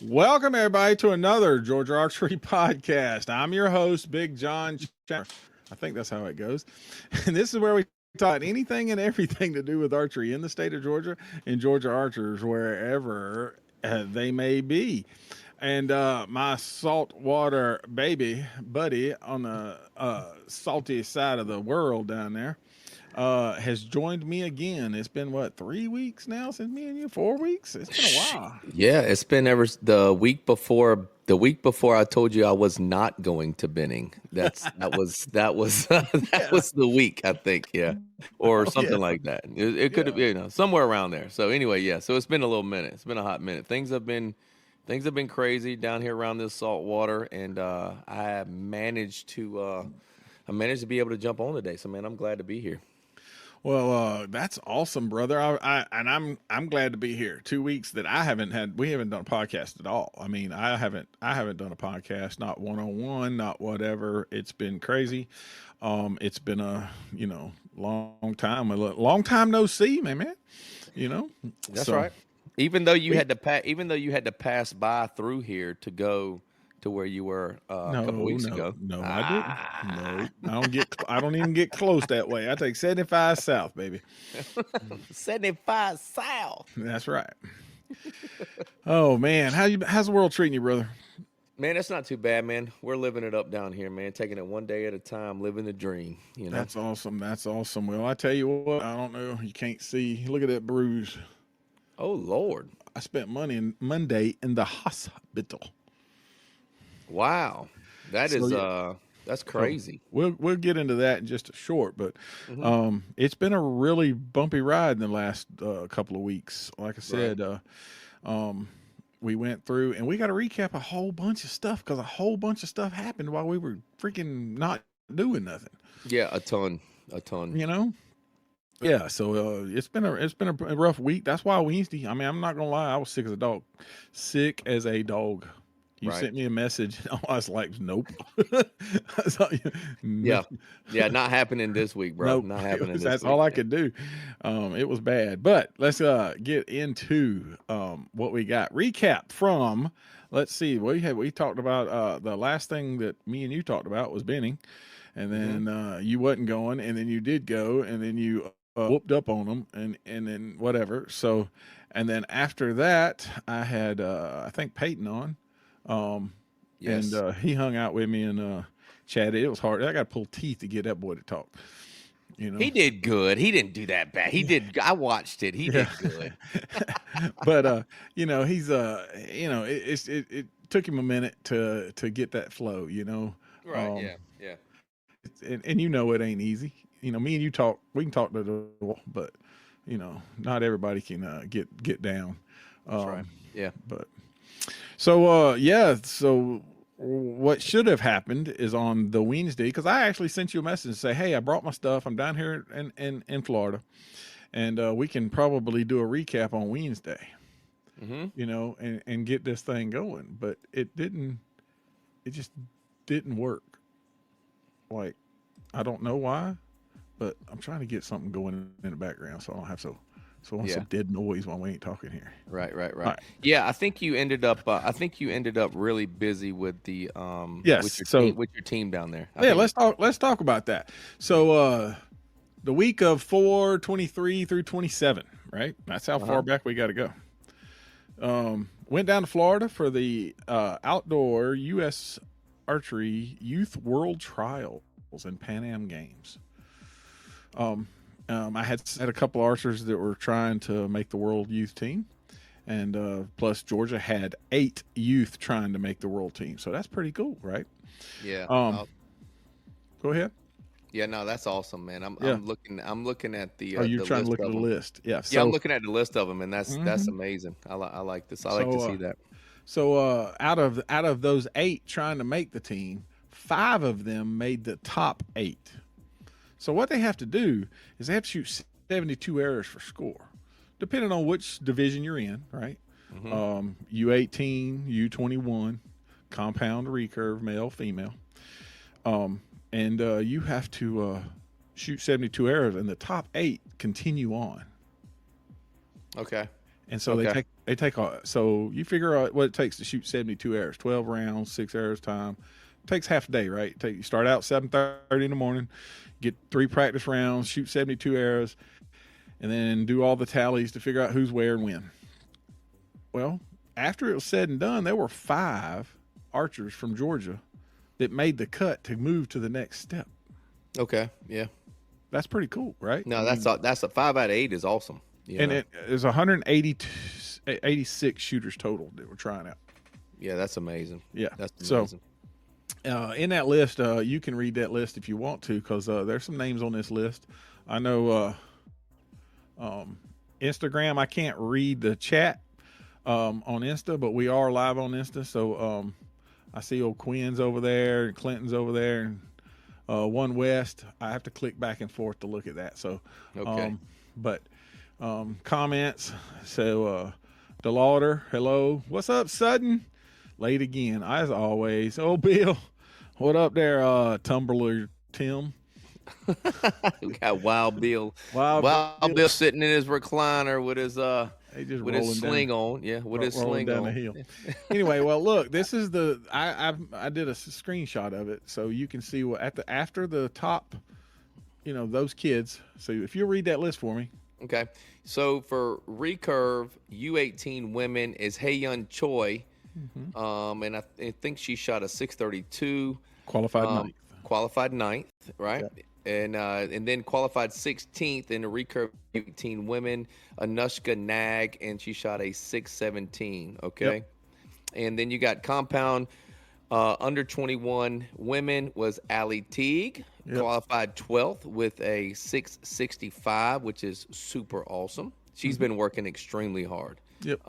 Welcome, everybody, to another Georgia Archery podcast. I'm your host, Big John Chandler. I think that's how it goes. And this is where we talk anything and everything to do with archery in the state of Georgia and Georgia archers, wherever they may be. And my saltwater baby buddy on the salty side of the world down there has joined me again. It's been what, 3 weeks now since me and you? 4 weeks? It's been a while. Yeah, it's been ever the week before I told you I was not going to Benning. That was that Yeah. was the week, I think, yeah. Or Oh something yeah. like that. It could have Yeah. been, somewhere around there. So anyway, yeah. So it's been a little minute. It's been a hot minute. Things have been crazy down here around this salt water, and I managed to be able to jump on today. So man, I'm glad to be here. Well, that's awesome, brother. I'm glad to be here. 2 weeks that we haven't done a podcast at all. I mean, I haven't done a podcast, not one on one, not whatever. It's been crazy. It's been a long time no see, man. You know, That's so right. Even though you we had to pass by through here to go to where you were a couple no weeks no ago. no I didn't. Ah, No, I don't even get close that way. I take 75 south, baby. 75 South. That's right. Oh man, how's the world treating you, brother? Man, that's not too bad, man. We're living it up down here, man. Taking it one day at a time, living the dream. That's awesome. That's awesome. Well, I tell you what, I don't know. You can't see. Look at that bruise. Oh Lord. I spent Monday in the hospital. Wow. That So is yeah. that's So crazy. we'll get into that in just a short, but Hmm. it's been a really bumpy ride in the last couple of weeks. Like I Right. said, um, we went through and we got to recap a whole bunch of stuff because a whole bunch of stuff happened while we were freaking not doing nothing. Yeah, a ton. A ton. You know, yeah, so it's been a rough week. That's why Wednesday. I mean, I'm not gonna lie, I was sick as a dog, sick as a dog. You Right. sent me a message, and I was like, nope. I was like, no, Yeah. Yeah, not happening this week, bro. nope. Not happening this That's all week. I Yeah. could do. It was bad, but let's get into what we got. Recap from. Let's see. We talked about the last thing that me and you talked about was Benning, and Hmm. then you wasn't going, and then you did go, and then you whooped up on them, and then whatever. So, and then after that, I had I think Peyton on, um, and Yes. he hung out with me and chatted. It was hard. I got to pull teeth to get that boy to talk. You know. He did good. He didn't do that bad. He Yeah. did. I watched it. He Yeah. did good. But he's it took him a minute to get that flow. Right. Um, Yeah. Yeah. and it ain't easy. Me and you talk. We can talk to the wall, but not everybody can get down. That's right. Um, Yeah. but so yeah. So what should have happened is on the Wednesday, because I actually sent you a message to say, hey, I brought my stuff. I'm down here in Florida, and we can probably do a recap on Wednesday. Hmm. And get this thing going. But it didn't. It just didn't work. Like, I don't know why, but I'm trying to get something going in the background so I don't have Yeah. some dead noise while we ain't talking here. Right. Right. All Right. right. Yeah. I think you ended up. Really busy with the Yes. So with your team down there. I yeah, think. let's talk about that. So the week of 4/23 through 27, right? That's how Uh far huh. back we got to go. Went down to Florida for the outdoor U.S. Archery Youth World Trials and Pan Am Games. Um, I had a couple archers that were trying to make the world youth team, and plus Georgia had 8 youth trying to make the world team. So that's pretty cool, right? Yeah. Um, Go ahead. Yeah. No, that's awesome, man. Yeah. I'm looking at Oh, you're the trying to list look at of the them. list. Yeah. Yeah, I'm So, looking at the list of them, and that's mhm. amazing. I like this. I like to so, see that. out of those 8 trying to make the team, 5 of them made the top 8. So what they have to do is they have to shoot 72 arrows for score, depending on which division you're in, right? Hmm. U18, U21, compound recurve, male, female. And you have to shoot 72 arrows, and the top 8 continue on. Okay. And so Okay. so you figure out what it takes to shoot 72 arrows, 12 rounds, 6 arrows time. It takes half a day, right? You start out 7:30 in the morning, get 3 practice rounds, shoot 72 arrows, and then do all the tallies to figure out who's where and when. Well, after it was said and done, there were 5 archers from Georgia that made the cut to move to the next step. Okay. Yeah. That's pretty cool, right? No, that's a 5 out of 8 is awesome. And it is 186 shooters total that were trying out. Yeah, that's amazing. Yeah, that's amazing. So in that list, you can read that list if you want to, because there's some names on this list. I know Instagram. I can't read the chat on Insta, but we are live on Insta. So I see old Quinn's over there and Clinton's over there, and One West. I have to click back and forth to look at that. So, Okay. but comments. So DeLauder, hello. What's up, Sudden? Late again, as always. Oh, Bill, what up there, Tumbler Tim? We got Wild Bill. Wild Bill sitting in his recliner with his He just with his sling on. Yeah, with his rolling sling down on. the hill. Anyway, well, look, this is the I did a screenshot of it, so you can see what after the top, those kids. So if you read that list for me. Okay. So for recurve, U18 women is Haeyun Choi. And I think she shot a 632. Qualified ninth. Qualified ninth, right? Yeah. And then qualified 16th in the recurve U18 women, Anushka Nag, and she shot a 617. Okay. Yep. And then you got compound under 21 women was Ali Teague, qualified 12th with a 665, which is super awesome. She's been working extremely hard. Yep.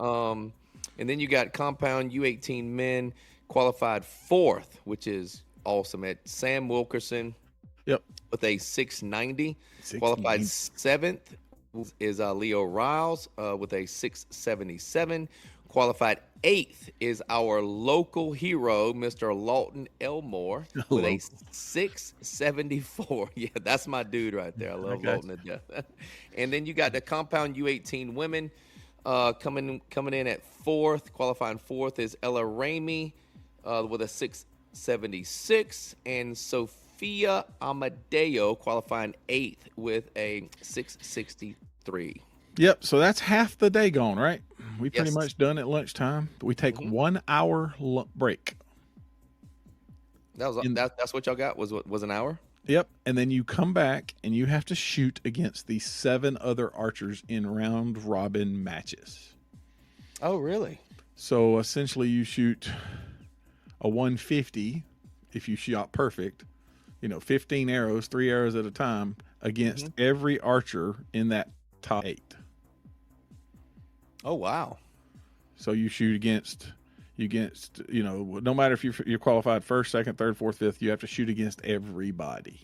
And then you got compound U18 men qualified 4th, which is awesome, at Sam Wilkerson. Yep. With a 690. Qualified 7th is Leo Riles with a 677. Qualified 8th is our local hero, Mr. Lawton Elmore, with a 674. Yeah, that's my dude right there. I love Lawton to death. And then you got the compound U18 women coming in at 4th. Qualifying 4th is Ella Ramey with a 676. And Sophia Amadeo qualifying 8th with a 663. Yep. So that's half the day gone, right? We pretty much done at lunchtime. We take 1 hour break. That's what y'all got was an hour? Yep. And then you come back and you have to shoot against the 7 other archers in round robin matches. Oh, really? So essentially you shoot a 150 if you shot perfect, 15 arrows, 3 arrows at a time against every archer in that top 8. Oh, wow. So you shoot against, no matter if you're qualified 1st, 2nd, 3rd, 4th, 5th, you have to shoot against everybody.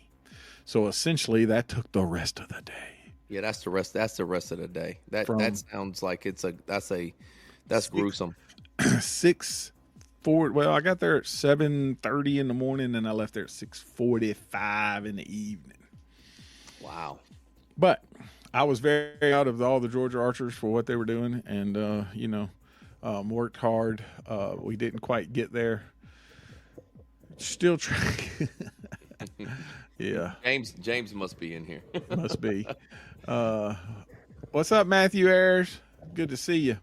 So essentially that took the rest of the day. Yeah, that's the rest of the day. That sounds like that's gruesome. 6:40. Well, I got there at 7:30 in the morning and I left there at 6:45 in the evening. Wow. But I was very proud of all the Georgia archers for what they were doing, and worked hard. We didn't quite get there. Still trying. Yeah. James must be in here. Must be. What's up, Matthew Ayers? Good to see you.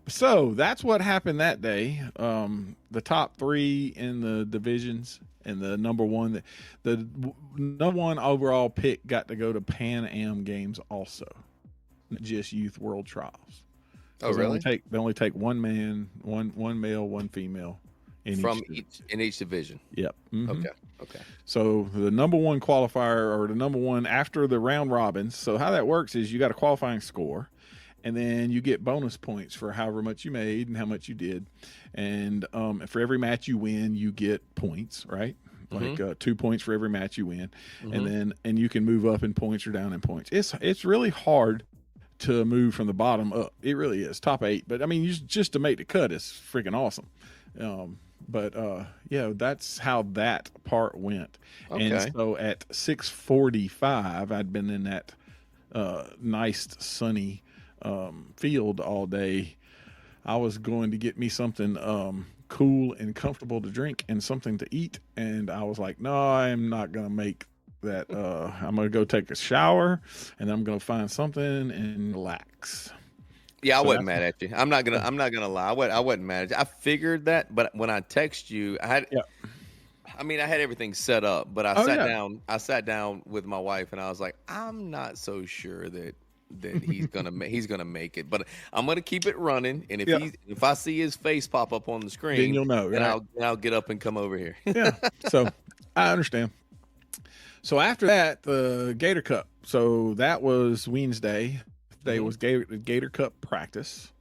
So that's what happened that day. The top 3 in the divisions, and the number one overall pick got to go to Pan Am Games also, not just Youth World Trials. Oh, really? They only take one man, one male, one female in each division. Yep. Mm-hmm. Okay. So the number one qualifier, or the number one after the round robins. So how that works is you got a qualifying score, and then you get bonus points for however much you made and how much you did. And for every match you win, you get points, right? Like 2 points for every match you win. And you can move up in points or down in points. It's really hard to move from the bottom up. It really is. Top 8. But I mean, just to make the cut is freaking awesome. That's how that part went. Okay. And so at 6:45, I'd been in that nice sunny field all day, I was going to get me something cool and comfortable to drink and something to eat, and I was like, no, I'm not gonna make that. I'm gonna go take a shower, and I'm gonna find something and relax. Yeah, I So wasn't that's mad at you. I'm not gonna lie. I wasn't mad at you. I figured that, but when I text you, yeah. I had everything set up, but Oh yeah. I sat down with my wife and I was like, I'm not so sure that he's gonna make it, but I'm gonna keep it running. And Yeah. if I see his face pop up on the Then screen, you'll know, then right? I'll get up and come over here. Yeah. So I understand. So after that, the Gator Cup. So that was Wednesday. Today Hmm. was Gator Cup practice.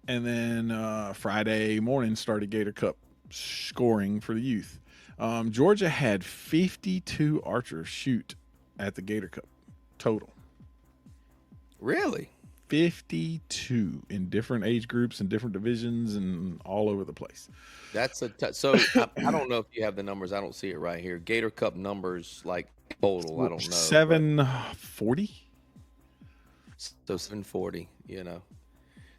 And then Friday morning started Gator Cup scoring for the youth. Georgia had 52 archers shoot at the Gator Cup total. Really? 52 in different age groups and different divisions and all over the place. So I don't know if you have the numbers. I don't see it right here. Gator Cup numbers like total. I don't know, but 740. so 740.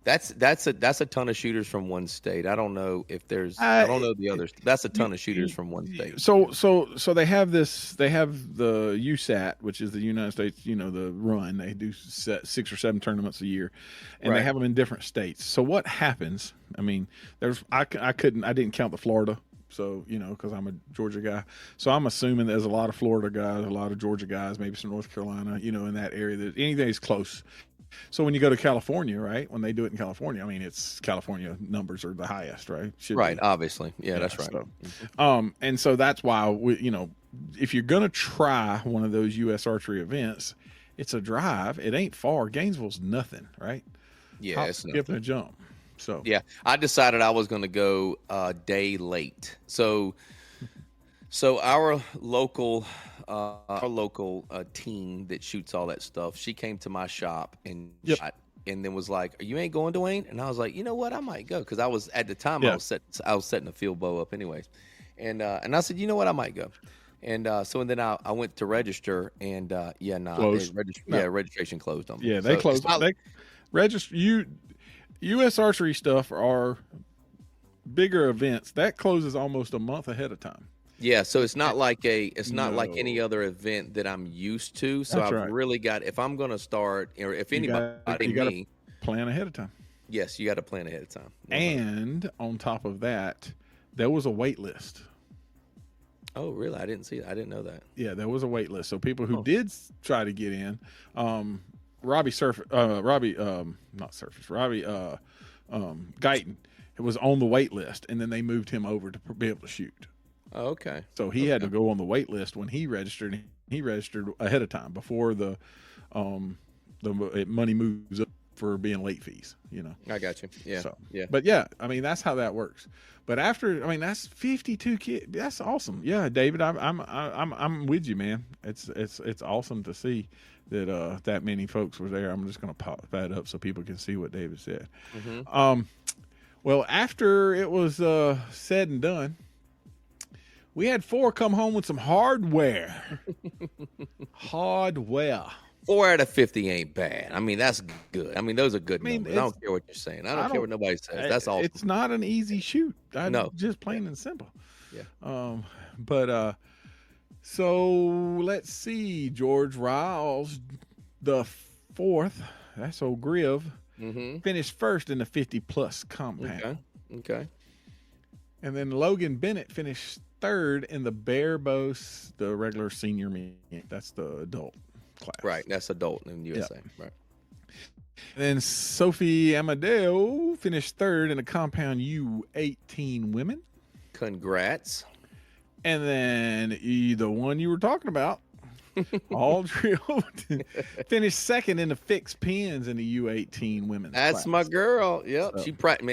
That's a ton of shooters from one state. I don't know if there's. I don't know the others. That's a ton of shooters from one state. So they have this. They have the USAT, which is the United States. The run. They do 6 or 7 tournaments a year, and they Right. have them in different states. So what happens? I mean, I didn't count the Florida. So because I'm a Georgia guy, so I'm assuming there's a lot of Florida guys, a lot of Georgia guys, maybe some North Carolina. In that area, that anything is close. So when you go to California, right? When they do it in California, I mean, it's California numbers are the highest, right? Should Right. be. Obviously. Yeah, that's right. And so that's why if you're gonna try one of those U.S. archery events, it's a drive. It ain't far. Gainesville's nothing, right? Yeah, Hop, it's skip, nothing. and a jump. So Yeah, I decided I was going to go a day late. So our local team that shoots all that stuff, she came to my shop and Yep. shot, and then was like, "You ain't going, Dwayne?" And I was like, "You know what? I might go," because I was at the time Yeah. I was setting a field bow up anyways, and I said, "You know what? I might go." And then I went to register, and Closed. No. registration closed on me. Yeah, they So it's close. not. They register you. U.S. archery stuff are bigger events that closes almost a month ahead of time. Yeah, so it's not like any No. other event that I'm used to. So That's I've right. really got, if I'm going to start, or if You anybody, got you got to me, plan ahead of time. yes, you got to plan ahead of time. 100%. And on top of that, there was a wait list. Oh, really? I didn't see that. I didn't know that. Yeah, there was a wait list. So people who did try to get in, Robbie Guyton, it was on the wait list, and then they moved him over to be able to shoot. Oh, okay. So he had to go on the wait list when he registered. He registered ahead of time before the money moves up for being late fees. I got you. Yeah. So, Yeah. but yeah, I mean that's how that works. But that's 52 kids. That's awesome. Yeah, David, I'm with you, man. It's awesome to see that that many folks were there. I'm just gonna pop that up so people can see what David said. Mm-hmm. Well, after it was said and done, we had 4 come home with some hardware. Hardware. 4 out of 50 ain't bad. I mean, that's good. I mean, those are good mean, numbers. I don't care what you're saying. I don't care what nobody says. That's awesome. It's not an easy shoot. No. Just plain and simple. Yeah. But so let's see. George Riles, the 4th. That's old Griv. Mm-hmm. Finished first in the 50+ compound. Okay. And then Logan Bennett finished 3rd in the bare bow, the regular senior meet. That's the adult class. Right. That's adult in USA. Yep. Right. And then Sophie Amadeo finished 3rd in the compound U18 women. Congrats. And then the one you were talking about, Audrey finished 2nd in the fixed pins in the U18 women's That's class. my girl. Yep. So,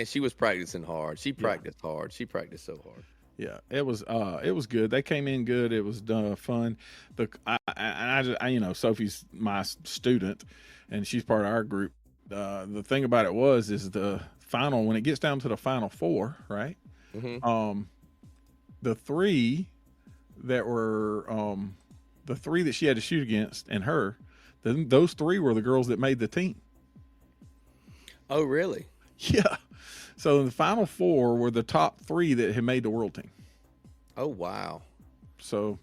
she was practicing hard. She practiced hard. She practiced so hard. Yeah, it was good. They came in good. It was fun. Sophie's my student, and she's part of our group. The thing about it is the final, when it gets down to the final 4, right? Mm-hmm. The 3 that were the 3 that she had to shoot against and her, those 3 were the girls that made the team. Oh, really? Yeah. So the final 4 were the top 3 that had made the world team. Oh, wow. So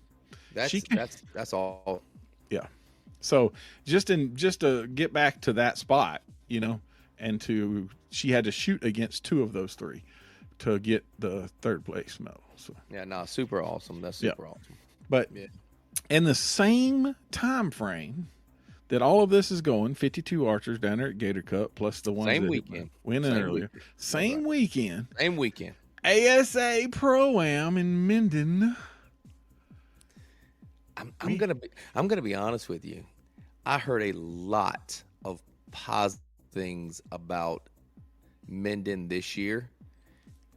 That's all. yeah. So just to get back to that spot, and she had to shoot against 2 of those 3 to get the 3rd place medal. So yeah, no, super awesome. That's super awesome. But in the same time frame that all of this is going, 52 archers down there at Gator Cup, plus the ones that went in earlier. Same weekend. ASA Pro-Am in Minden. I'm gonna be honest with you. I heard a lot of positive things about Minden this year,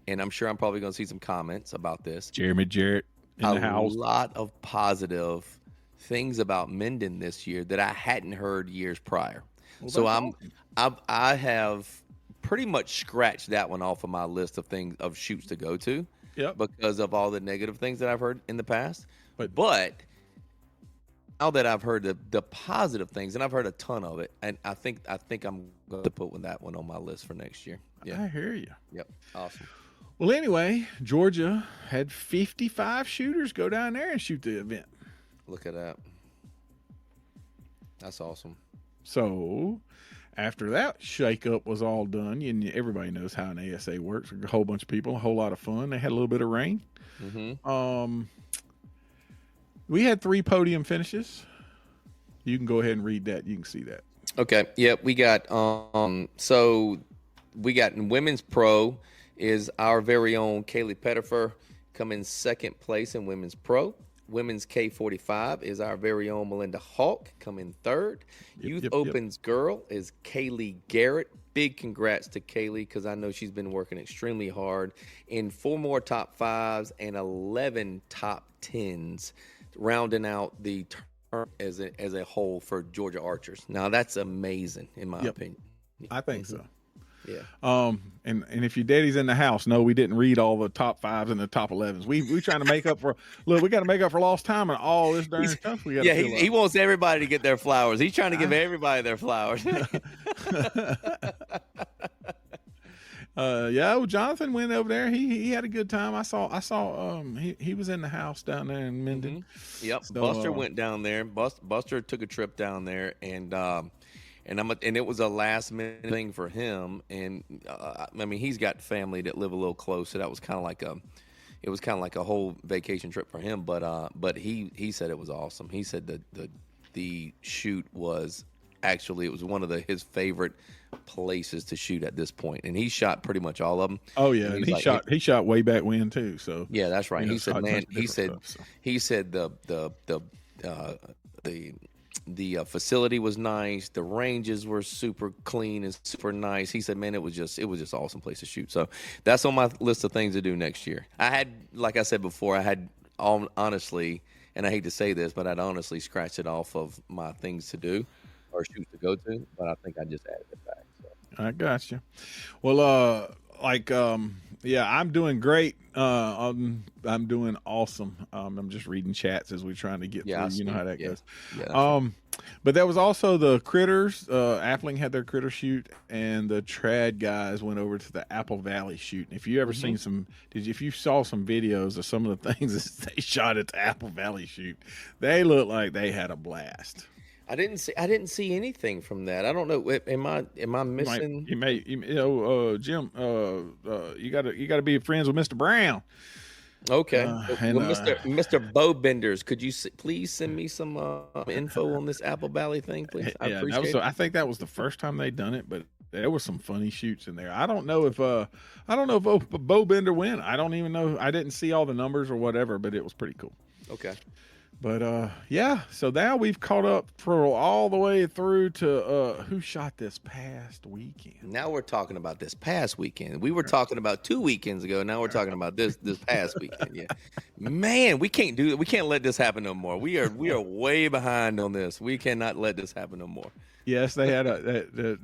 and I'm sure I'm probably gonna see some comments about this. Jeremy Jarrett in the house. A lot of positive things about Minden this year that I hadn't heard years prior. Well, so I have pretty much scratched that one off of my list of things of shoots to go to. Yep. Because of all the negative things that I've heard in the past. But now that I've heard the positive things, and I've heard a ton of it, and I think I'm going to put that one on my list for next year. Yeah, I hear you. Yep, awesome. Well, anyway, Georgia had 55 shooters go down there and shoot the event. Look at that. That's awesome. So after that shakeup was all done, and everybody knows how an ASA works. A whole bunch of people, a whole lot of fun. They had a little bit of rain. Mm-hmm. We had 3 podium finishes. You can go ahead and read that. You can see that. Okay. Yeah, we got so we got in women's pro is our very own Kaylee Pettifer come in 2nd place in women's pro. Women's K45 is our very own Melinda Hawk come in 3rd. Youth Opens girl is Kaylee Garrett. Big congrats to Kaylee because I know she's been working extremely hard in 4 more top 5s and 11 top 10s, rounding out the term as a whole for Georgia archers. Now that's amazing in my opinion. I think so. Yeah. And if your daddy's in the house, no, we didn't read all the top 5s and the top 11s. We trying to make up for we got to make up for lost time and all this darn stuff we got. Yeah, he wants everybody to get their flowers. He's trying to give everybody their flowers. Well, Jonathan went over there. He had a good time. I saw he was in the house down there in Minden. Mm-hmm. Yep. So, Buster went down there. Buster took a trip down there and it was a last minute thing for him. And I mean, he's got family that live a little close, so that was kind of like a whole vacation trip for him. But he said it was awesome. He said the shoot was actually it was one of his favorite places to shoot at this point, and he shot pretty much all of them. Oh yeah, and he shot way back when too. So yeah, that's right. He said, man, he said the facility was nice. The ranges were super clean and super nice. He said, man, it was just an awesome place to shoot. So that's on my list of things to do next year. Like I said before, honestly, and I hate to say this, but I'd honestly scratched it off of my things to do or shoots to go to, but I think I just added it back. So. I got you. Well, I'm doing great. I'm doing awesome. I'm just reading chats as we're trying to get through. You know how that goes. Yeah, but there was also the critters. Appling had their critter shoot, and the trad guys went over to the Apple Valley shoot. And if you ever seen if you saw some videos of some of the things that they shot at the Apple Valley shoot, they looked like they had a blast. I didn't see anything from that. I don't know. Am I missing? Jim. You gotta be friends with Mr. Brown. Okay. Mr. Bowbenders, could you please send me some info on this Apple Valley thing, please? I appreciate it. I think that was the first time they'd done it, but there was some funny shoots in there. I don't know if Bowbender went. I don't even know. I didn't see all the numbers or whatever, but it was pretty cool. Okay. But so now we've caught up for all the way through to who shot this past weekend. Now we're talking about this past weekend. We were talking about 2 weekends ago. Now we're talking about this past weekend. Yeah, man, we can't do it. We can't let this happen no more. We are way behind on this. We cannot let this happen no more. Yes, they had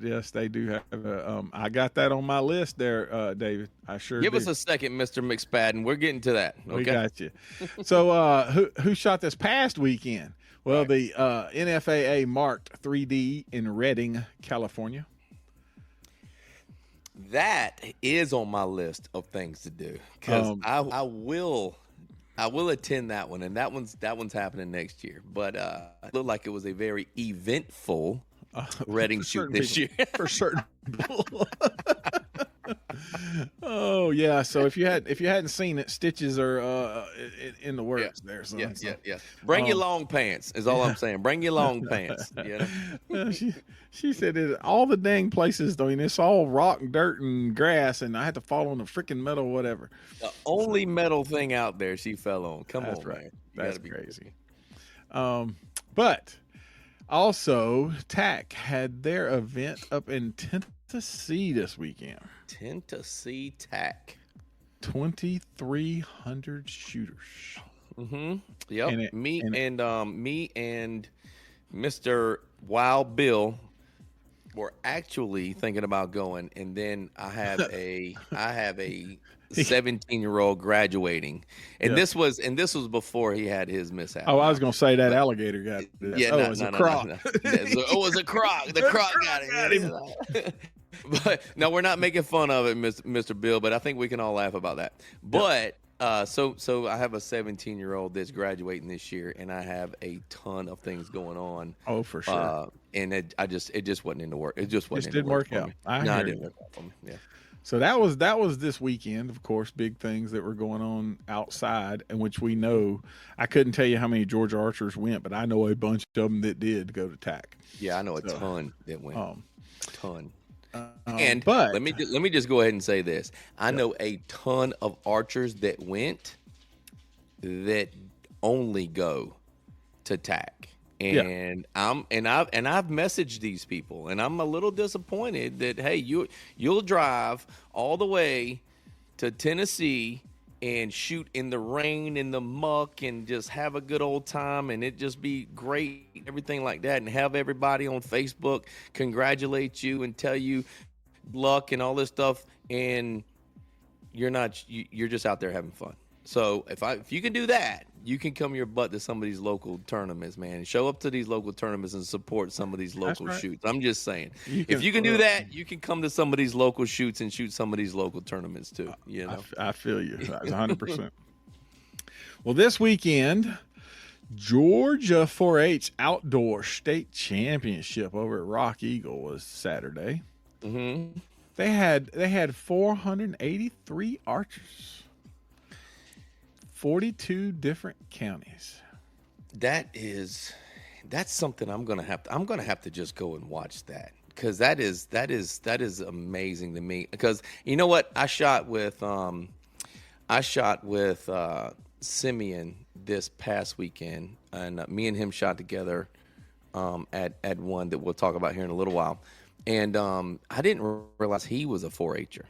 yes, they do have I got that on my list there, David. I sure Give us a second, Mr. McSpadden. We're getting to that. Okay? We got you. So who shot this past weekend? Well, the NFAA marked 3D in Redding, California. That is on my list of things to do because I will attend that one, and that one's happening next year. But it looked like it was a very eventful Reading shoot this year for certain people. Oh yeah, so if you hadn't seen it, stitches are in the works there. Son, yeah. Bring your long pants is all I'm saying. Bring your long pants. You know. She said it. All the dang places. I mean, it's all rock and dirt and grass, and I had to fall on the freaking metal, whatever. The only metal thing out there she fell on. Come on, right. Man. That's crazy. But also, TAC had their event up in Tennessee this weekend. Tennessee TAC. 2,300 shooters. Mm-hmm. Yep. Me and Mr. Wild Bill were actually thinking about going, and then I have a 17-year-old graduating, and this was before he had his mishap. Oh, I was gonna say that alligator got it. Yeah, it was a croc. It was a croc. The croc got him. But no, we're not making fun of it, Mr. Bill. But I think we can all laugh about that. But so I have a 17-year-old that's graduating this year, and I have a ton of things going on. Oh, for sure. And it just wasn't in the work. It just wasn't. It didn't work out. It didn't work out for me. Yeah. So that was this weekend, of course, big things that were going on outside, in which we know. I couldn't tell you how many Georgia archers went, but I know a bunch of them that did go to TAC. Yeah, I know a ton that went. A ton. But let me just go ahead and say this. I know a ton of archers that went that only go to TAC. And I've messaged these people, and I'm a little disappointed that hey, you'll drive all the way to Tennessee and shoot in the rain, in the muck, and just have a good old time, and it just be great, everything like that, and have everybody on Facebook congratulate you and tell you luck and all this stuff, and you're just out there having fun. So if you can do that, you can come your butt to some of these local tournaments, man. Show up to these local tournaments and support some of these local shoots. I'm just saying, if you can do that, you can come to some of these local shoots and shoot some of these local tournaments too. You know, I feel you 100%. Well, this weekend, Georgia 4-H Outdoor State Championship over at Rock Eagle was Saturday. Mm-hmm. They had 483 archers. 42 different counties. That's something I'm gonna have to just go and watch that, because that is amazing to me. Because you know what, I shot with Simeon this past weekend, and me and him shot together at one that we'll talk about here in a little while. And I didn't realize he was a 4-H'er.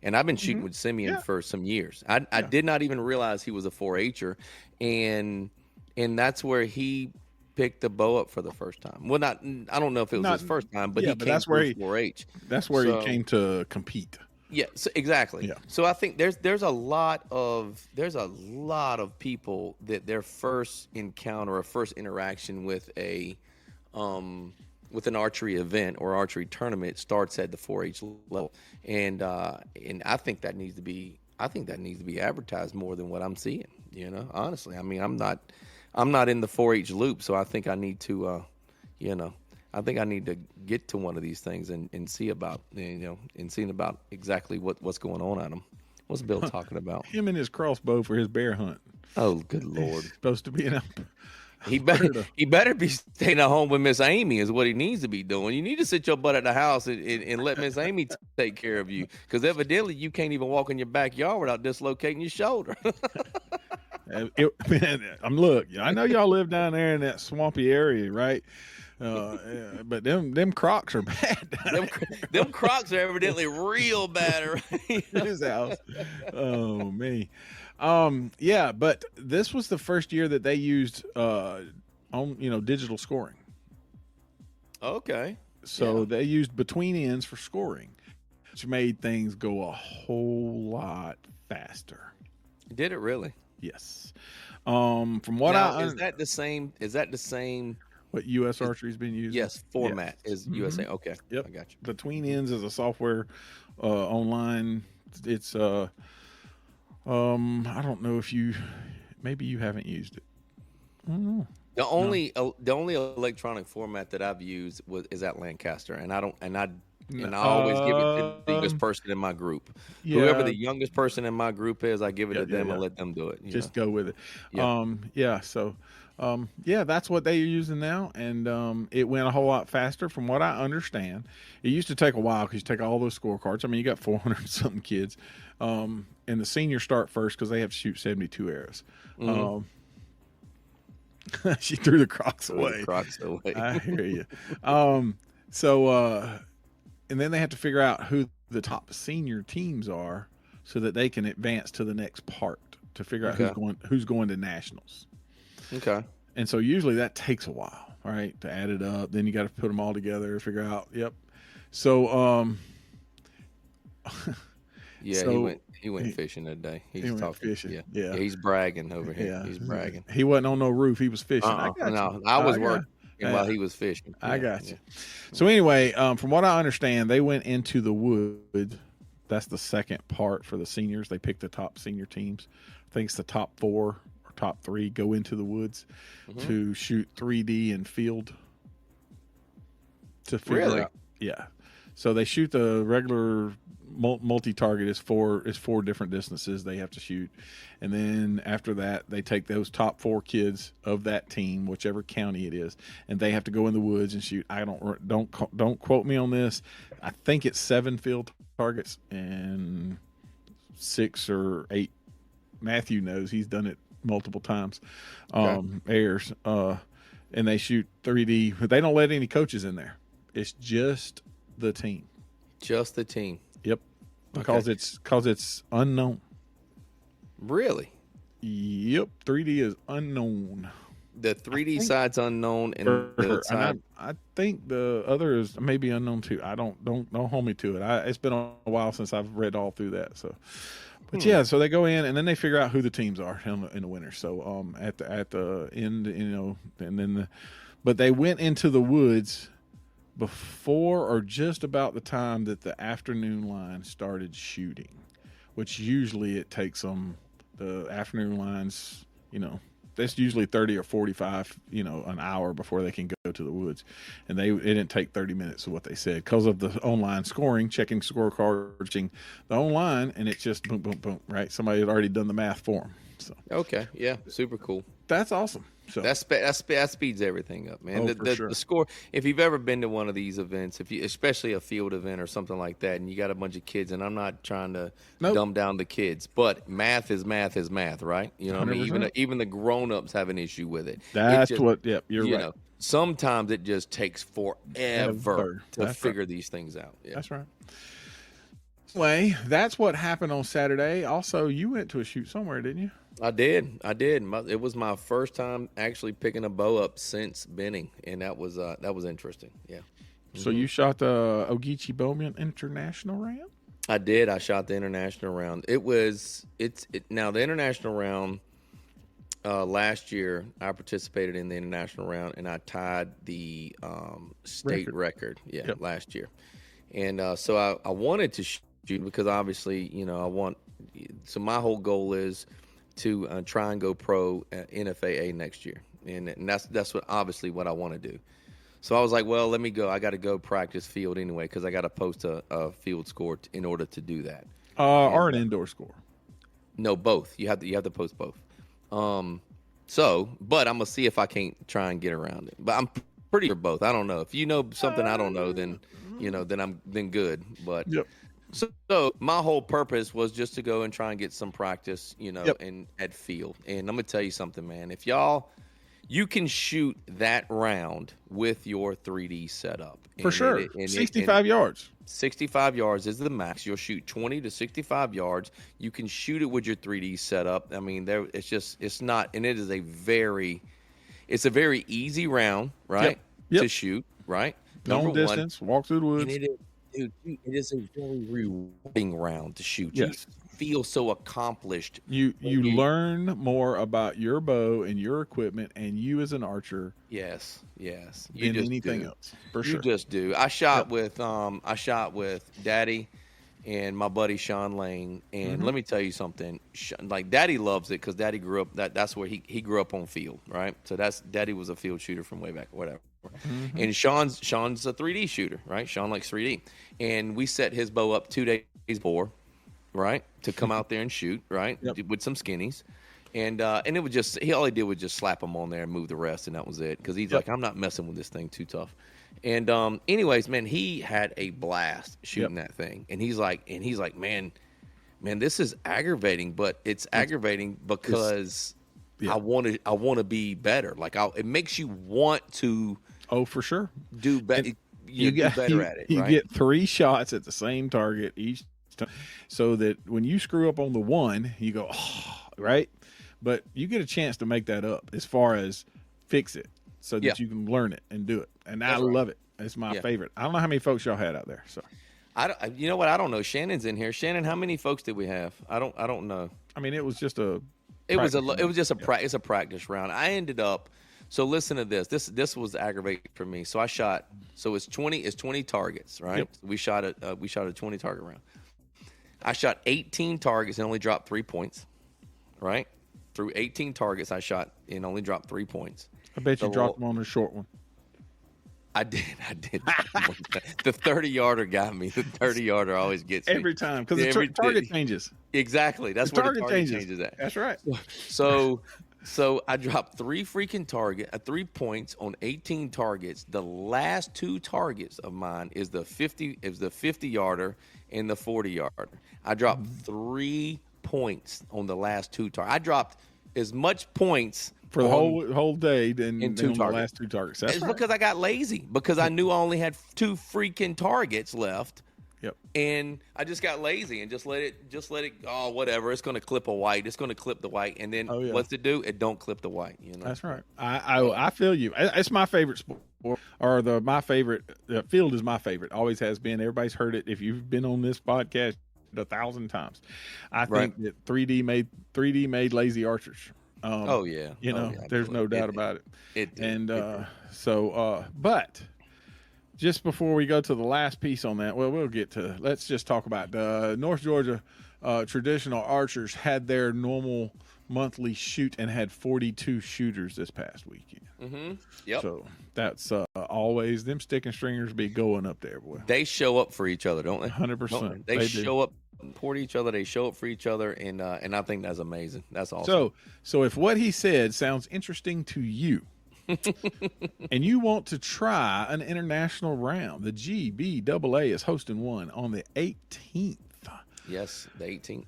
And I've been shooting with Simeon for some years. I did not even realize he was a 4-H'er, and that's where he picked the bow up for the first time. Well, I don't know if it was his first time, but he came through 4-H. That's where he came to compete. Yeah, so exactly. Yeah. So I think there's a lot of people that their first encounter or first interaction with with an archery event or archery tournament starts at the 4-H level, and I think that needs to be advertised more than what I'm seeing. You know, honestly, I mean, I'm not in the 4-H loop, so I think I need to, I think I need to get to one of these things and see about, and seeing about exactly what's going on at them. What's Bill talking about? Him and his crossbow for his bear hunt. Oh, good Lord! He's supposed to be in a. He better be staying at home with Miss Amy is what he needs to be doing. You need to sit your butt at the house and let Miss Amy take care of you, because evidently you can't even walk in your backyard without dislocating your shoulder. Look, I know y'all live down there in that swampy area, right? But them crocs are bad. Them crocs are evidently real bad, right? His house. Oh me. Yeah, but this was the first year that they used digital scoring. Okay. So they used between ends for scoring, which made things go a whole lot faster. Did it really? Yes. From what now, is that the same? what U.S. Archery's been using? Yes, format is USA. Okay, Yep. I got you. The Tween Ends is a software online. It's I don't know if maybe you haven't used it. I don't know. The only electronic format that I've used is at Lancaster, and I always give it to the youngest person in my group. Whoever Yeah. the youngest person in my group is, I give it to them Yeah. and let them do it. Just go with it. Yeah. Yeah. So, that's what they're using now, and it went a whole lot faster, from what I understand. It used to take a while because you take all those scorecards. I mean, you got 400 something kids, and the seniors start first because they have to shoot 72 arrows. She threw the Crocs away. I hear you. And then they have to figure out who the top senior teams are, so that they can advance to the next part to figure out who's going to nationals. Okay. And so usually that takes a while, right, to add it up. Then you got to put them all together, figure out. Yep. So yeah, so he went fishing that day. He went fishing. Yeah. He's bragging over here. Yeah. He's bragging. He wasn't on no roof. He was fishing. I got you. I was working while he was fishing. I got you. So anyway, from what I understand, they went into the woods. That's the second part for the seniors. They picked the top senior teams. I think it's the top 4 or top 3 go into the woods to shoot 3D and field. To figure out. Yeah. So they shoot the regular multi-target is four different distances they have to shoot, and then after that they take those top 4 kids of that team, whichever county it is, and they have to go in the woods and shoot. I don't quote me on this. I think it's 7 field targets and 6 or 8. Matthew knows, he's done it multiple times. Airs, and they shoot 3D, but they don't let any coaches in there. It's just the team. Just the team. Yep. Because it's unknown. Really? Yep. 3D is unknown. The 3D side's unknown, and the side... I think the other is maybe unknown too. I don't hold me to it. It's been a while since I've read all through that. So, but yeah, so they go in and then they figure out who the teams are in the winter. So at the end, and then but they went into the woods before or just about the time that the afternoon line started shooting, which usually it takes them, the afternoon lines, that's usually 30 or 45, an hour before they can go to the woods. And it didn't take 30 minutes of what they said because of the online scoring, checking scorecards, checking the online, and it's just boom, boom, boom, right? Somebody had already done the math for them. So okay, yeah, super cool. That's awesome. So that speeds everything up, man. Sure. The score. If you've ever been to one of these events, especially a field event or something like that, and you got a bunch of kids, and I'm not trying to dumb down the kids, but math is math, right? You know what I mean? Even the grown-ups have an issue with it. That's you're right. Sometimes it just takes forever to figure these things out. Yeah. That's right. Anyway, that's what happened on Saturday. Also, you went to a shoot somewhere, didn't you? I did. It was my first time actually picking a bow up since Benning, and that was interesting. Yeah. So you shot the Ogeechee Bowman International round? I did. I shot the international round. Now the international round. Last year, I participated in the international round, and I tied the state record. Yeah, yep. Last year, and so I wanted to shoot because obviously, I want. So my whole goal is to try and go pro at NFAA next year, and that's what I want to do. So I was like, well, let me go. I got to go practice field anyway because I got to post a field score in order to do that. Or an indoor score. No, both. You have to post both. But I'm gonna see if I can't try and get around it. But I'm pretty sure both. I don't know. If you know something I don't know, then then good. But yep. So my whole purpose was just to go and try and get some practice, and at field. And I'm gonna tell you something, man. If you can shoot that round with your 3D setup. For sure. 65 yards. 65 yards is the max. You'll shoot 20 to 65 yards. You can shoot it with your 3D setup. I mean, it's not, and it is a very easy round, right? Yep. To shoot, right? Long distance, walk through the woods. And it is a very rewarding round to shoot. Yes. feel so accomplished. You learn more about your bow and your equipment and you as an archer. Yes, yes. Than anything else, for sure. You just do. I shot with Daddy and my buddy Sean Lane, and let me tell you something. Like Daddy loves it because Daddy grew up. That's where he grew up on field, right? So Daddy was a field shooter from way back, whatever. And Sean's a 3D shooter, right? Sean likes 3D, and we set his bow up 2 days before, right, to come out there and shoot, right, with some skinnies. And it was just all he did was just slap them on there and move the rest, and that was it. Because he's like, I'm not messing with this thing too tough. And anyways, man, he had a blast shooting that thing. And he's like, man, this is aggravating, but it's aggravating because I want to be better. Like it makes you want to. Oh, for sure. Do better. You get better at it. You right? get 3 shots at the same target each time, so that when you screw up on the one, you go, oh, right. But you get a chance to make that up as far as fix it so that you can learn it and do it. And I love it. It's my favorite. I don't know how many folks y'all had out there. So you know what? I don't know. Shannon's in here. Shannon, how many folks did we have? I don't know. I mean, it was just a practice round. I ended up, so listen to this. This was aggravating for me. So I shot, so it's 20 targets, right? Yep. We shot a 20 target round. I shot 18 targets and only dropped 3 points, right? Through 18 targets, I shot and only dropped 3 points. I bet you dropped them on the short one. I did. The 30-yarder got me. The 30-yarder always gets me. Every time, because the target changes. Exactly. That's where the target changes at. That's right. So I dropped 3 points on 18 targets. The last 2 targets of mine is the 50-yarder and the 40-yarder. I dropped 3 points on the last 2 targets. I dropped as much points for the whole day than in the last 2 targets. It's because I got lazy, because I knew I only had 2 freaking targets left. Yep. And I just got lazy and just let it. Oh, whatever. It's going to clip a white. It's going to clip the white, and then what's it do? It don't clip the white. You know. That's right. I feel you. It's my favorite sport, or my favorite field is my favorite. Always has been. Everybody's heard it. If you've been on this podcast 1,000 times, I think that 3D made lazy archers. There's no doubt about it. But just before we go to the last piece on that, let's just talk about North Georgia traditional archers had their normal monthly shoot and had 42 shooters this past weekend. Mm-hmm. Yep. So that's always them stick and stringers be going up there, boy. They show up for each other, don't they? 100%. They show up. Support each other. They show up for each other, and I think that's amazing. That's awesome. So if what he said sounds interesting to you, and you want to try an international round, the GBAA is hosting one on the 18th. Yes, the 18th.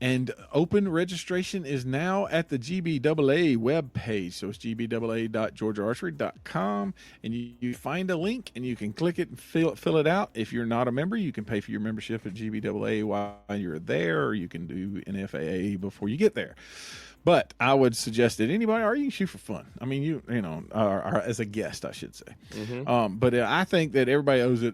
And open registration is now at the GBAA webpage. So it's gbaa.georgiaarchery.com. And you find a link and you can click it and fill it out. If you're not a member, you can pay for your membership at GBAA while you're there, or you can do NFAA before you get there. But I would suggest that anybody, or you can shoot for fun. I mean, you know, or as a guest, I should say. Mm-hmm. But I think that everybody owes it.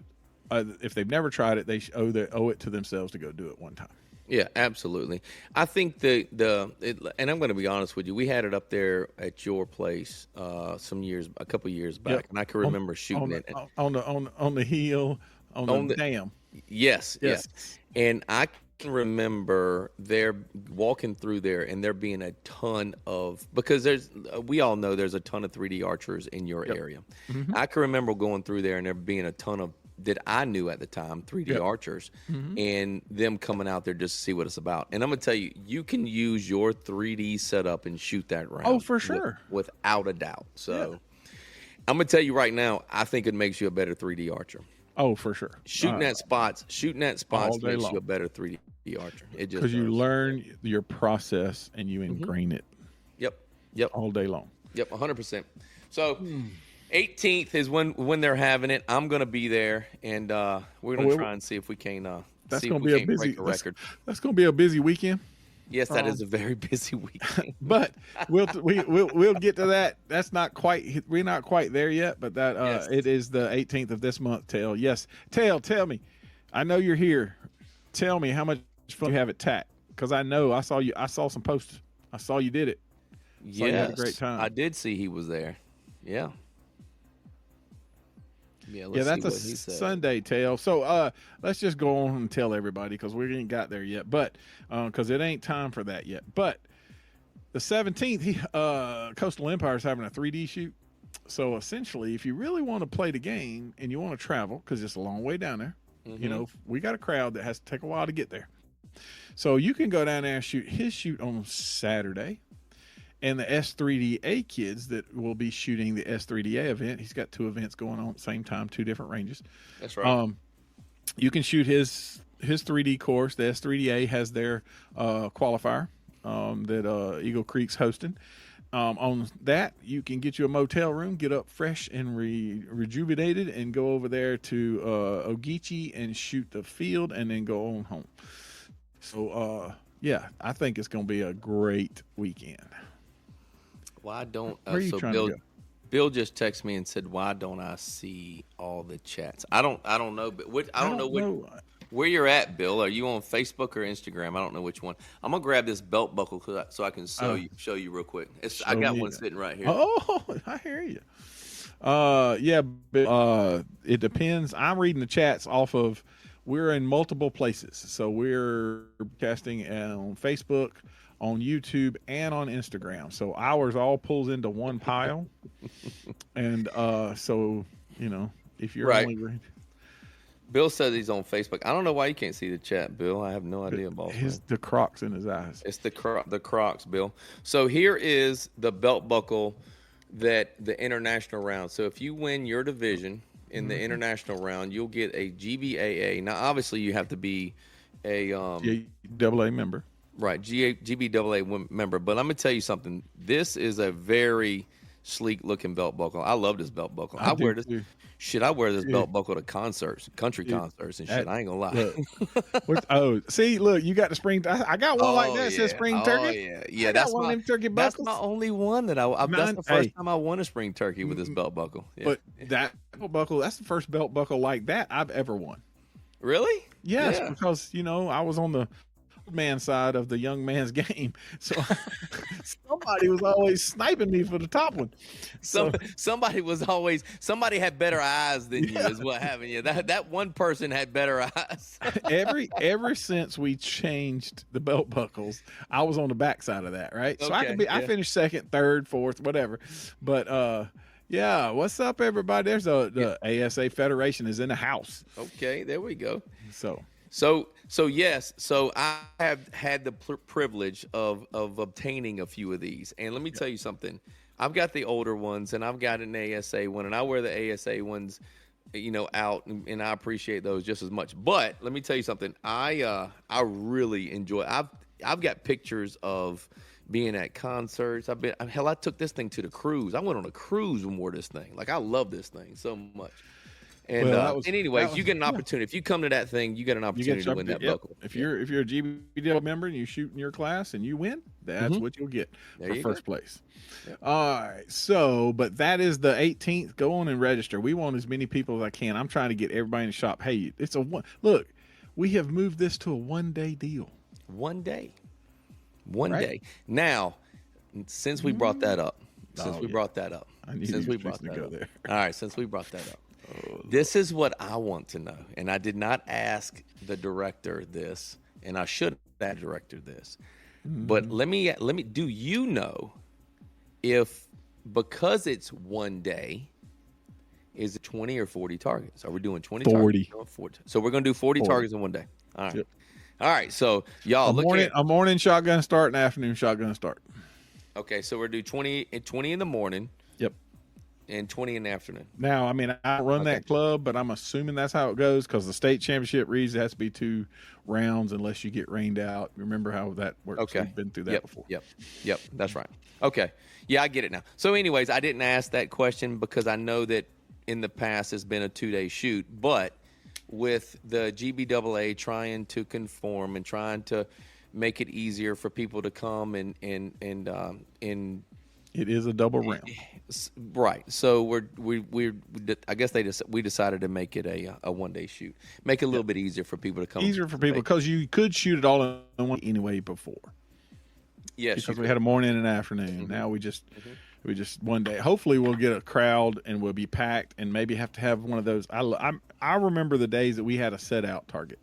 If they've never tried it, they owe it to themselves to go do it one time. Yeah, absolutely. I think and I'm going to be honest with you. We had it up there at your place a couple years back, and I can remember shooting it on the hill on the dam. Yes. And I can remember walking through there, and there being a ton of, because we all know there's a ton of 3D archers in your area. Mm-hmm. I can remember going through there and there being a ton of that I knew at the time, 3D archers, and them coming out there just to see what it's about. And I'm going to tell you, you can use your 3D setup and shoot that round. Oh, for sure. Without a doubt. So I'm going to tell you right now, I think it makes you a better 3D archer. Oh, for sure. Shooting at spots makes you a better 3D archer. It just because you learn your process and you ingrain it. Yep. All day long. Yep, 100%. So 18th is when they're having it. I'm going to be there, and we're going to try and see if we can break a record. That's going to be a busy weekend. Yes, that is a very busy weekend. But we'll get to that. That's not quite. We're not quite there yet. But that it is the 18th of this month. Tail, yes. Tail, tell me. I know you're here. Tell me how much fun you have at TAC. because I know I saw you. I saw some posts. I saw you did it. So you had a great Yes, time. I did see he was there. Yeah. Yeah, Yeah, let's that's see a what he said. Sunday tale. So let's just go on and tell everybody because we ain't got there yet. But because it ain't time for that yet. But the 17th, Coastal Empire is having a 3D shoot. So essentially, if you really want to play the game and you want to travel, because it's a long way down there, you know, we got a crowd that has to take a while to get there. So you can go down there and shoot his shoot on Saturday. And the S3DA kids that will be shooting the S3DA event, he's got 2 events going on at the same time, 2 different ranges. That's right. You can shoot his 3D course. The S3DA has their qualifier that Eagle Creek's hosting. On that, you can get you a motel room, get up fresh and rejuvenated, and go over there to Ogeechee and shoot the field, and then go on home. So, yeah, I think it's going to be a great weekend. Why don't Where are you so trying Bill? to go? Bill just texted me and said, "Why don't I see all the chats?" I don't know, but I don't know where you're at, Bill. Are you on Facebook or Instagram? I don't know which one. I'm gonna grab this belt buckle so I can show you real quick. I got one sitting right here. Oh, I hear you. Yeah, but, it depends. I'm reading the chats off of. We're in multiple places, so we're casting on Facebook, on YouTube, and on Instagram. So ours all pulls into one pile, and so you know if you're Right. only Bill says he's on Facebook. I don't know why you can't see the chat, Bill. I have no idea, boss. the Crocs in his eyes. It's the Crocs, Bill. So here is the belt buckle that the international round. So if you win your division in the international round, you'll get a GBAA. Now, obviously, you have to be a GAA member. Right, GBAA member. But I'm gonna tell you something. This is a very sleek looking belt buckle. I love this belt buckle. I wear this. Too. Shit, I wear this belt buckle to concerts, country concerts, and shit. I ain't gonna lie. See, look, you got the spring. I got one like that. Says spring turkey. Yeah. That's one of them turkey buckles. That's my only one that that's the first time I won a spring turkey with this belt buckle. Yeah. But that belt buckle, that's the first belt buckle like that I've ever won. Really? Yes, because I was on the man side of the young man's game, so somebody was always sniping me for the top one. Somebody had better eyes than you is what happened. Yeah, that one person had better eyes. ever since we changed the belt buckles, I was on the back side of that, right? So I finished second, third, fourth, whatever. But yeah, what's up, everybody? There's the ASA Federation is in the house. Okay, there we go. So yes. So I have had the privilege of obtaining a few of these, and let me tell you something. I've got the older ones, and I've got an ASA one, and I wear the ASA ones, out, and I appreciate those just as much. But let me tell you something. I really enjoy. I've got pictures of being at concerts. I took this thing to the cruise. I went on a cruise and wore this thing. Like, I love this thing so much. And anyways, you get an opportunity. If you come to that thing, you get an opportunity to win that buckle. If you're a GBDL member and you shoot in your class and you win, that's what you'll get for first place. Yep. All right. So, but that is the 18th. Go on and register. We want as many people as I can. I'm trying to get everybody in the shop. Hey, it's a one. Look, we have moved this to a 1-day deal. 1 day. One day. Now, since we brought that up, All right, since we brought that up. This is what I want to know, and I did not ask the director this, and I should have asked the director this. But let me. Do you know if because it's 1 day, is it 20 or 40 targets? Are we doing 20 targets? 40. So we're gonna do 40 targets in 1 day. All right. Yep. All right. So y'all a morning shotgun start, and afternoon shotgun start. Okay, so we're do 20 in the morning. Yep. And 20 in the afternoon. Now, I mean, I run that club, but I'm assuming that's how it goes because the state championship reads it has to be 2 rounds unless you get rained out. Remember how that works? Okay. We've been through that before. Yep. That's right. Okay. Yeah, I get it now. So anyways, I didn't ask that question because I know that in the past it's been a 2-day shoot, but with the GBAA trying to conform and trying to make it easier for people to come and It is a double rim. Right. So I guess we decided to make it a 1-day shoot. Make it a little bit easier for people to come. Easier for people because you could shoot it all in one anyway before. Yes, because we had a morning and an afternoon. Mm-hmm. Now we just 1 day. Hopefully we'll get a crowd and we'll be packed and maybe have to have one of those. I remember the days that we had a set out target.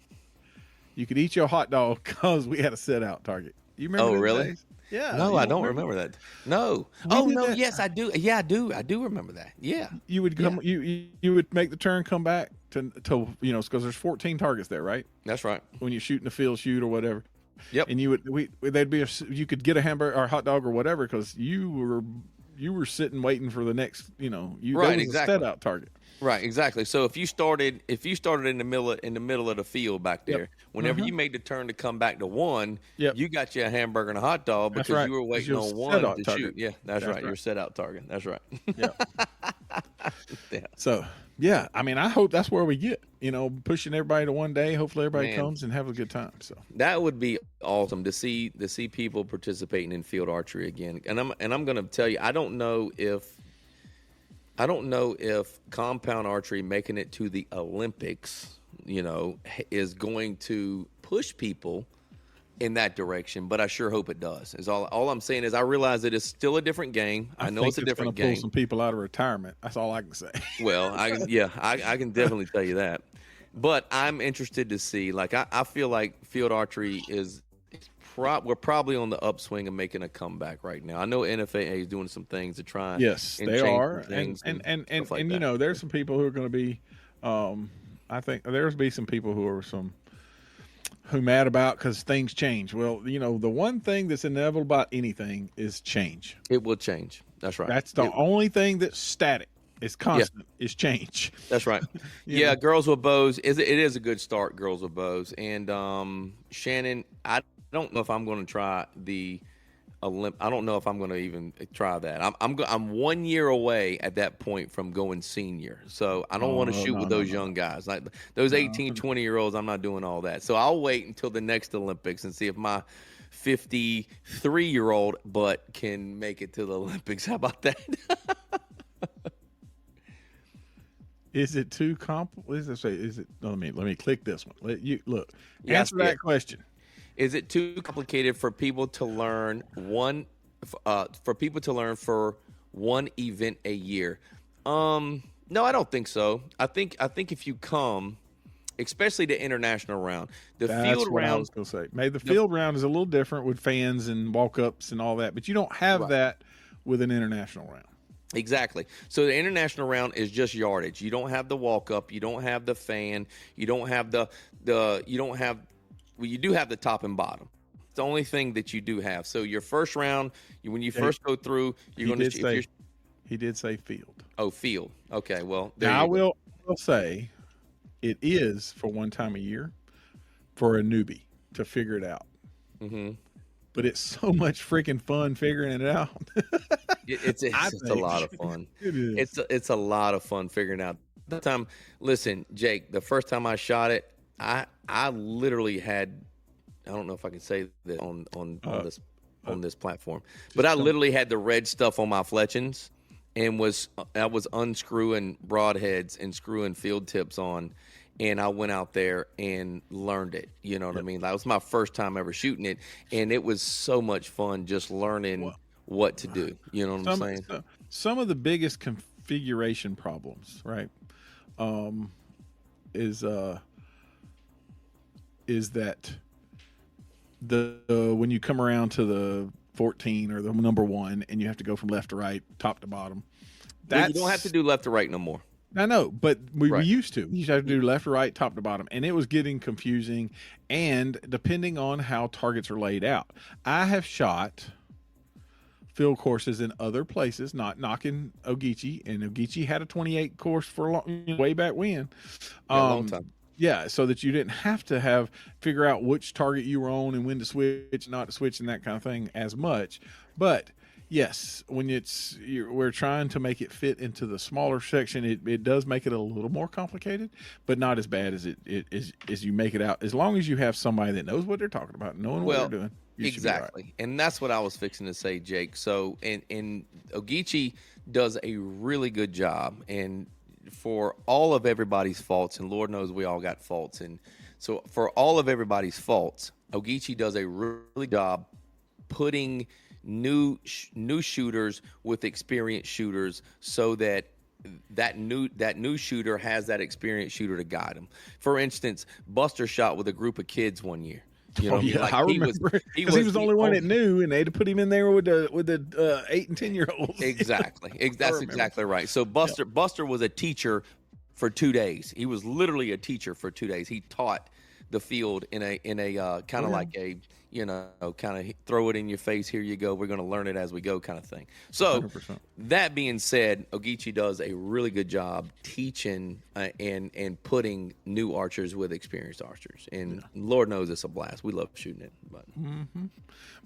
You could eat your hot dog because we had a set out target. You remember? Oh, really? Days? Yeah. No, I don't remember that. No. Oh no. That. Yes, I do. Yeah, I do. I do remember that. Yeah. You would come. Yeah. You would make the turn, come back to because there's 14 targets there, right? That's right. When you're shooting a field shoot or whatever. Yep. And you could get a hamburger or hot dog or whatever because you were sitting waiting for the next. Right. Exactly. A set out target. Right, exactly. So if you started in the middle of the field back there, whenever you made the turn to come back to one, you got you a hamburger and a hot dog because you were waiting on one to shoot. Yeah, that's right. You're set out target. That's right. Yeah. So yeah, I mean, I hope that's where we get. Pushing everybody to 1 day. Hopefully, everybody comes and have a good time. So that would be awesome to see people participating in field archery again. And I'm going to tell you, I don't know if compound archery making it to the Olympics, is going to push people in that direction, but I sure hope it does. Is all I'm saying is I realize it is still a different game. I know it's a different game. Pull some people out of retirement. That's all I can say. Well, I can definitely tell you that. But I'm interested to see. Like I feel like field archery we're probably on the upswing of making a comeback right now. I know NFAA is doing some things to try. Yes, they are, and there's some people who are going to be. I think there's be some people who mad about because things change. Well, the one thing that's inevitable about anything is change. It will change. That's right. That's the only thing that's static. It's constant. Is change. That's right. Yeah, Girls with Bows it is a good start. Girls with Bows and Shannon. I don't know if I'm going to try the I don't know if I'm going to even try that. I'm 1 year away at that point from going senior. So I don't want to shoot with those young guys. Like those 18, 20-year-olds, I'm not doing all that. So I'll wait until the next Olympics and see if my 53-year-old butt can make it to the Olympics. How about that? Is it too complicated? Let me click this one. Answer that question. Is it too complicated for people to learn for one event a year? No, I don't think so. I think if you come, especially the international round, field round. I was going to say, the field round is a little different with fans and walk-ups and all that, but you don't have that with an international round. Exactly. So the international round is just yardage. You don't have the walk-up. You don't have the fan. You don't have well, you do have the top and bottom. It's the only thing that you do have. So your first round, when you first go through, you're going to. He did say field. Oh, field. Okay. Well, now I will say, it is for one time a year, for a newbie to figure it out. Mm-hmm. But it's so much freaking fun figuring it out. It's a lot of fun. It is. It's a lot of fun figuring out. That time, listen, Jake. The first time I shot it, I literally had, I don't know if I can say that on this platform, but I literally had the red stuff on my fletchings and I was unscrewing broadheads and screwing field tips on, and I went out there and learned it. You know what I mean? That was my first time ever shooting it, and it was so much fun just learning what to do. You know what I'm saying? Some of the biggest configuration problems, right, is that when you come around to the 14 or the number 1 and you have to go from left to right, top to bottom. You don't have to do left to right no more. I know, but we used to. You used to have to do left to right, top to bottom, and it was getting confusing. And depending on how targets are laid out, I have shot field courses in other places, not knocking Ogeechee, and Ogeechee had a 28 course for way back when. A long time. Yeah, so that you didn't have to figure out which target you were on and when to switch, not to switch, and that kind of thing as much. But yes, when we're trying to make it fit into the smaller section, it does make it a little more complicated, but not as bad as as you make it out. As long as you have somebody that knows what they're talking about, knowing what they're doing. you should be all right. Exactly. And that's what I was fixing to say, Jake. So, and Ogechi does a really good job. And for all of everybody's faults, and Lord knows we all got faults. And so, for all of everybody's faults, Ogechi does a really job putting new shooters with experienced shooters so that that new shooter has that experienced shooter to guide him. For instance, Buster shot with a group of kids one year. You know, Like I remember because he was the only one that knew, and they had to put him in there with the 8 and 10-year-olds. Exactly, that's exactly right. So Buster was a teacher for 2 days. He was literally a teacher for 2 days. He taught the field in a kind of like a kind of throw it in your face. Here you go. We're going to learn it as we go, kind of thing. So 100%. That being said, Ogechi does a really good job teaching and putting new archers with experienced archers. And Lord knows it's a blast. We love shooting it.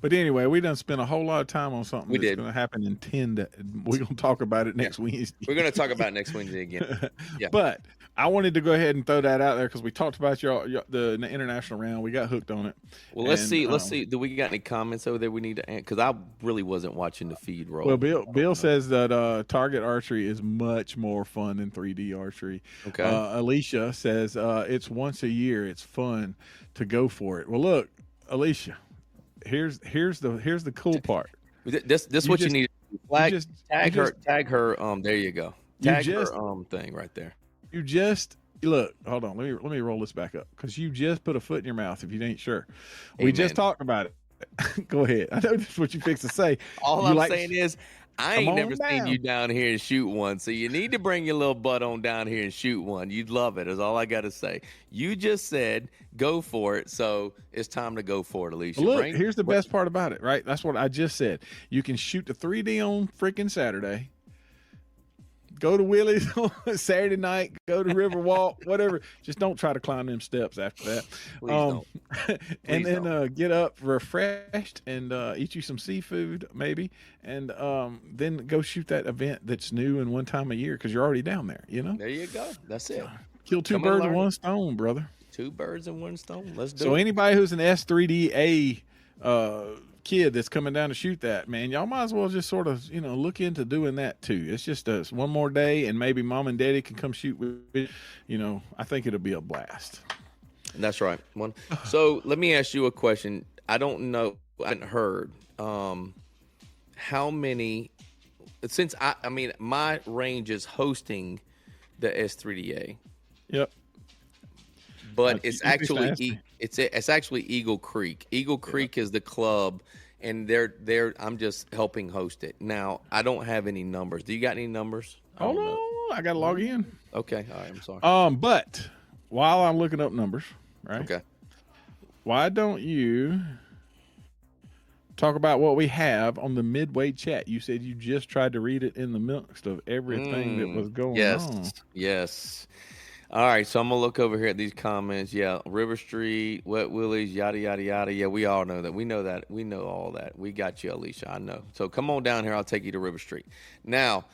But anyway, we done spent a whole lot of time on something that's going to happen in 10 days. We're going to talk about it next Wednesday. We're going to talk about it next Wednesday again. Yeah. But I wanted to go ahead and throw that out there because we talked about the international round. We got hooked on it. Well, let's see. Do we got any comments over there we need to answer? Because I really wasn't watching the feed roll. Well, Bill says that target archery is much more fun than 3D archery. Okay. Alicia says it's once a year. It's fun to go for it. Well, look, Alicia, here's the cool part. This what you need. Tag her. There you go. Tag her thing right there. You just look. Hold on. Let me roll this back up because you just put a foot in your mouth. If you ain't sure, we just talked about it. Go ahead. I know this is what you fix to say. All I'm saying is, I ain't never seen you down here and shoot one. So you need to bring your little butt on down here and shoot one. You'd love it, is all I got to say. You just said go for it. So it's time to go for it, Alicia. Look, here's the best part about it, right? That's what I just said. You can shoot the 3D on freaking Saturday. Go to Willie's on Saturday night. Go to Riverwalk, whatever. Just don't try to climb them steps after that. Please don't. And then get up refreshed and eat you some seafood maybe, and then go shoot that event that's new and one time a year because you're already down there. You know. There you go. That's it. Kill two birds with one stone, brother. 2 birds in one stone. Let's do it. So anybody who's an S3DA kid that's coming down to shoot that, man, y'all might as well just sort of look into doing that too. It's just one more day, and maybe mom and daddy can come shoot with it. I think it'll be a blast. That's right. So let me ask you a question. I don't know, I hadn't heard how many, since I mean my range is hosting the S3DA. Yep. But it's actually it's actually Eagle Creek. Eagle Creek is the club, and they're I'm just helping host it. Now I don't have any numbers. Do you got any numbers? Oh no, I got to log in. Okay, all right. I'm sorry. But while I'm looking up numbers, right? Okay. Why don't you talk about what we have on the midway chat? You said you just tried to read it in the midst of everything that was going on. Yes. All right, so I'm going to look over here at these comments. Yeah, River Street, Wet Willie's, yada, yada, yada. Yeah, we all know that. We know that. We know all that. We got you, Alicia. I know. So come on down here. I'll take you to River Street. Now,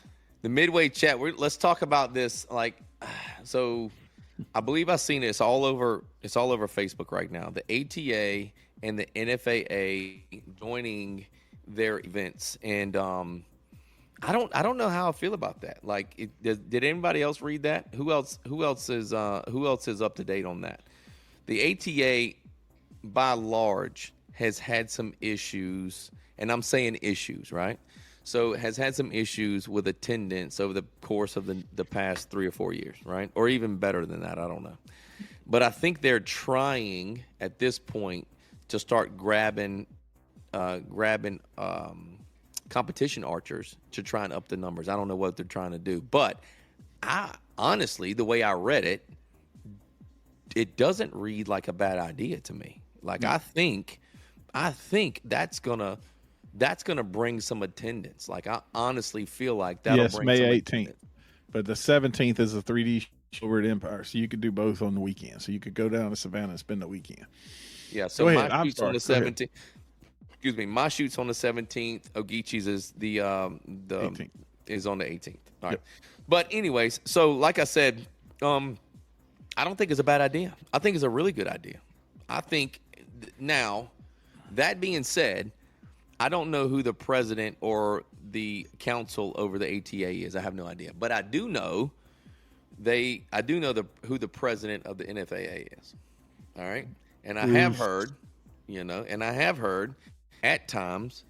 the midway chat, let's talk about this. So I believe I've seen it. It's all over Facebook right now. The ATA and the NFAA joining their events. And I don't know how I feel about that. Did anybody else read that? Who else is up to date on that? The ATA, by large, has had some issues, and I'm saying issues, right? So has had some issues with attendance over the course of the past 3 or 4 years, right? Or even better than that, I don't know. But I think they're trying at this point to start grabbing competition archers to try and up the numbers. I don't know what they're trying to do, but honestly, the way I read it, it doesn't read like a bad idea to me. I think that's gonna bring some attendance. I honestly feel like that'll bring May some 18th, attendance. But the 17th is a 3D show over at Empire, so you could do both on the weekend. So you could go down to Savannah and spend the weekend. Yeah. So my shoot's on the 17th. Excuse me, my shoot's on the 17th. Ogechi's is the 18th. Is on the 18th. All right. Yep. But anyways, so like I said, I don't think it's a bad idea. I think it's a really good idea. I think now That being said, I don't know who the president or the council over the ATA is. I have no idea, but I do know who the president of the NFAA is. All right, and I have heard, at times,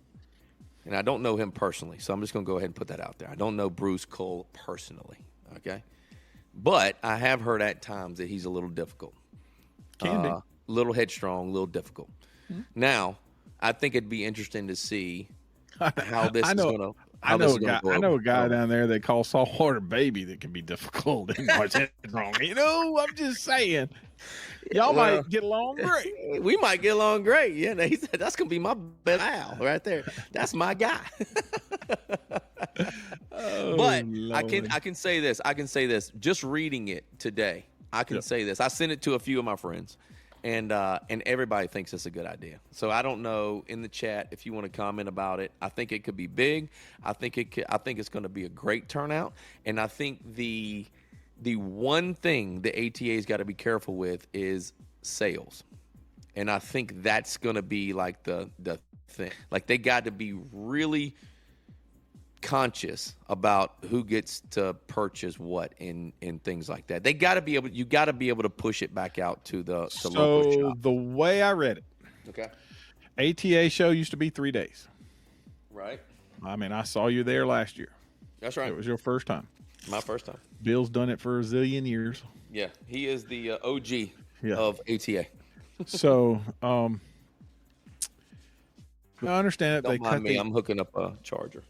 and I don't know him personally, so I'm just going to go ahead and put that out there. I don't know Bruce Cole personally, okay, but I have heard at times that he's a little difficult, Can be. little headstrong, a little difficult. Mm-hmm. Now, I think it'd be interesting to see how this is going to. I know a guy down there they call Saltwater Baby that can be difficult and much wrong. I'm just saying. Y'all might get along great. We might get along great. Yeah, he said that's gonna be my best Al right there. That's my guy. But Lord. I can say this. Just reading it today, I can say this. I sent it to a few of my friends, and everybody thinks it's a good idea. So I don't know in the chat if you want to comment about it. I think it could be big. I think it's going to be a great turnout, and I think the one thing the ATA's got to be careful with is sales, and I think that's going to be like the thing. Like they got to be really conscious about who gets to purchase what in things like that. They got to be able. You got to be able to push it back out to the local shop. So the way I read it, okay, ATA show used to be 3 days. Right. I mean, I saw you there last year. That's right. It was your first time. My first time. Bill's done it for a zillion years. Yeah, he is the OG of ATA. So, I understand that Don't mind me. I'm hooking up a charger.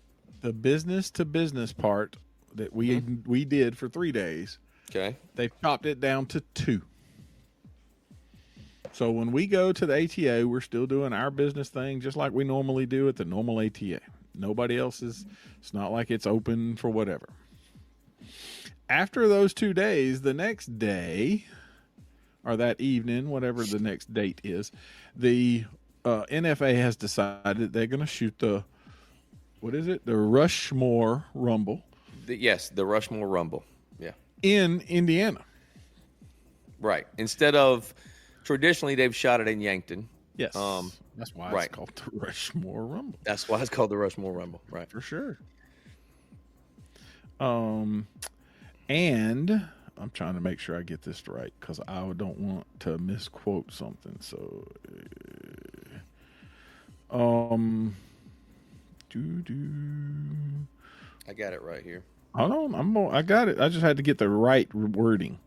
The business to business part that we did for 3 days. Okay. They've chopped it down to 2. So when we go to the ATA, we're still doing our business thing just like we normally do at the normal ATA. Nobody else is. It's not like it's open for whatever. After those 2 days, the next day, or that evening, whatever the next date is, the NFA has decided they're going to shoot the Rushmore Rumble. The Rushmore Rumble. Yeah. In Indiana. Right. Instead of, traditionally, they've shot it in Yankton. Yes. That's why it's called the Rushmore Rumble. That's why it's called the Rushmore Rumble. Right. For sure. And I'm trying to make sure I get this right because I don't want to misquote something. So, I got it right here. Hold on, I got it. I just had to get the right wording.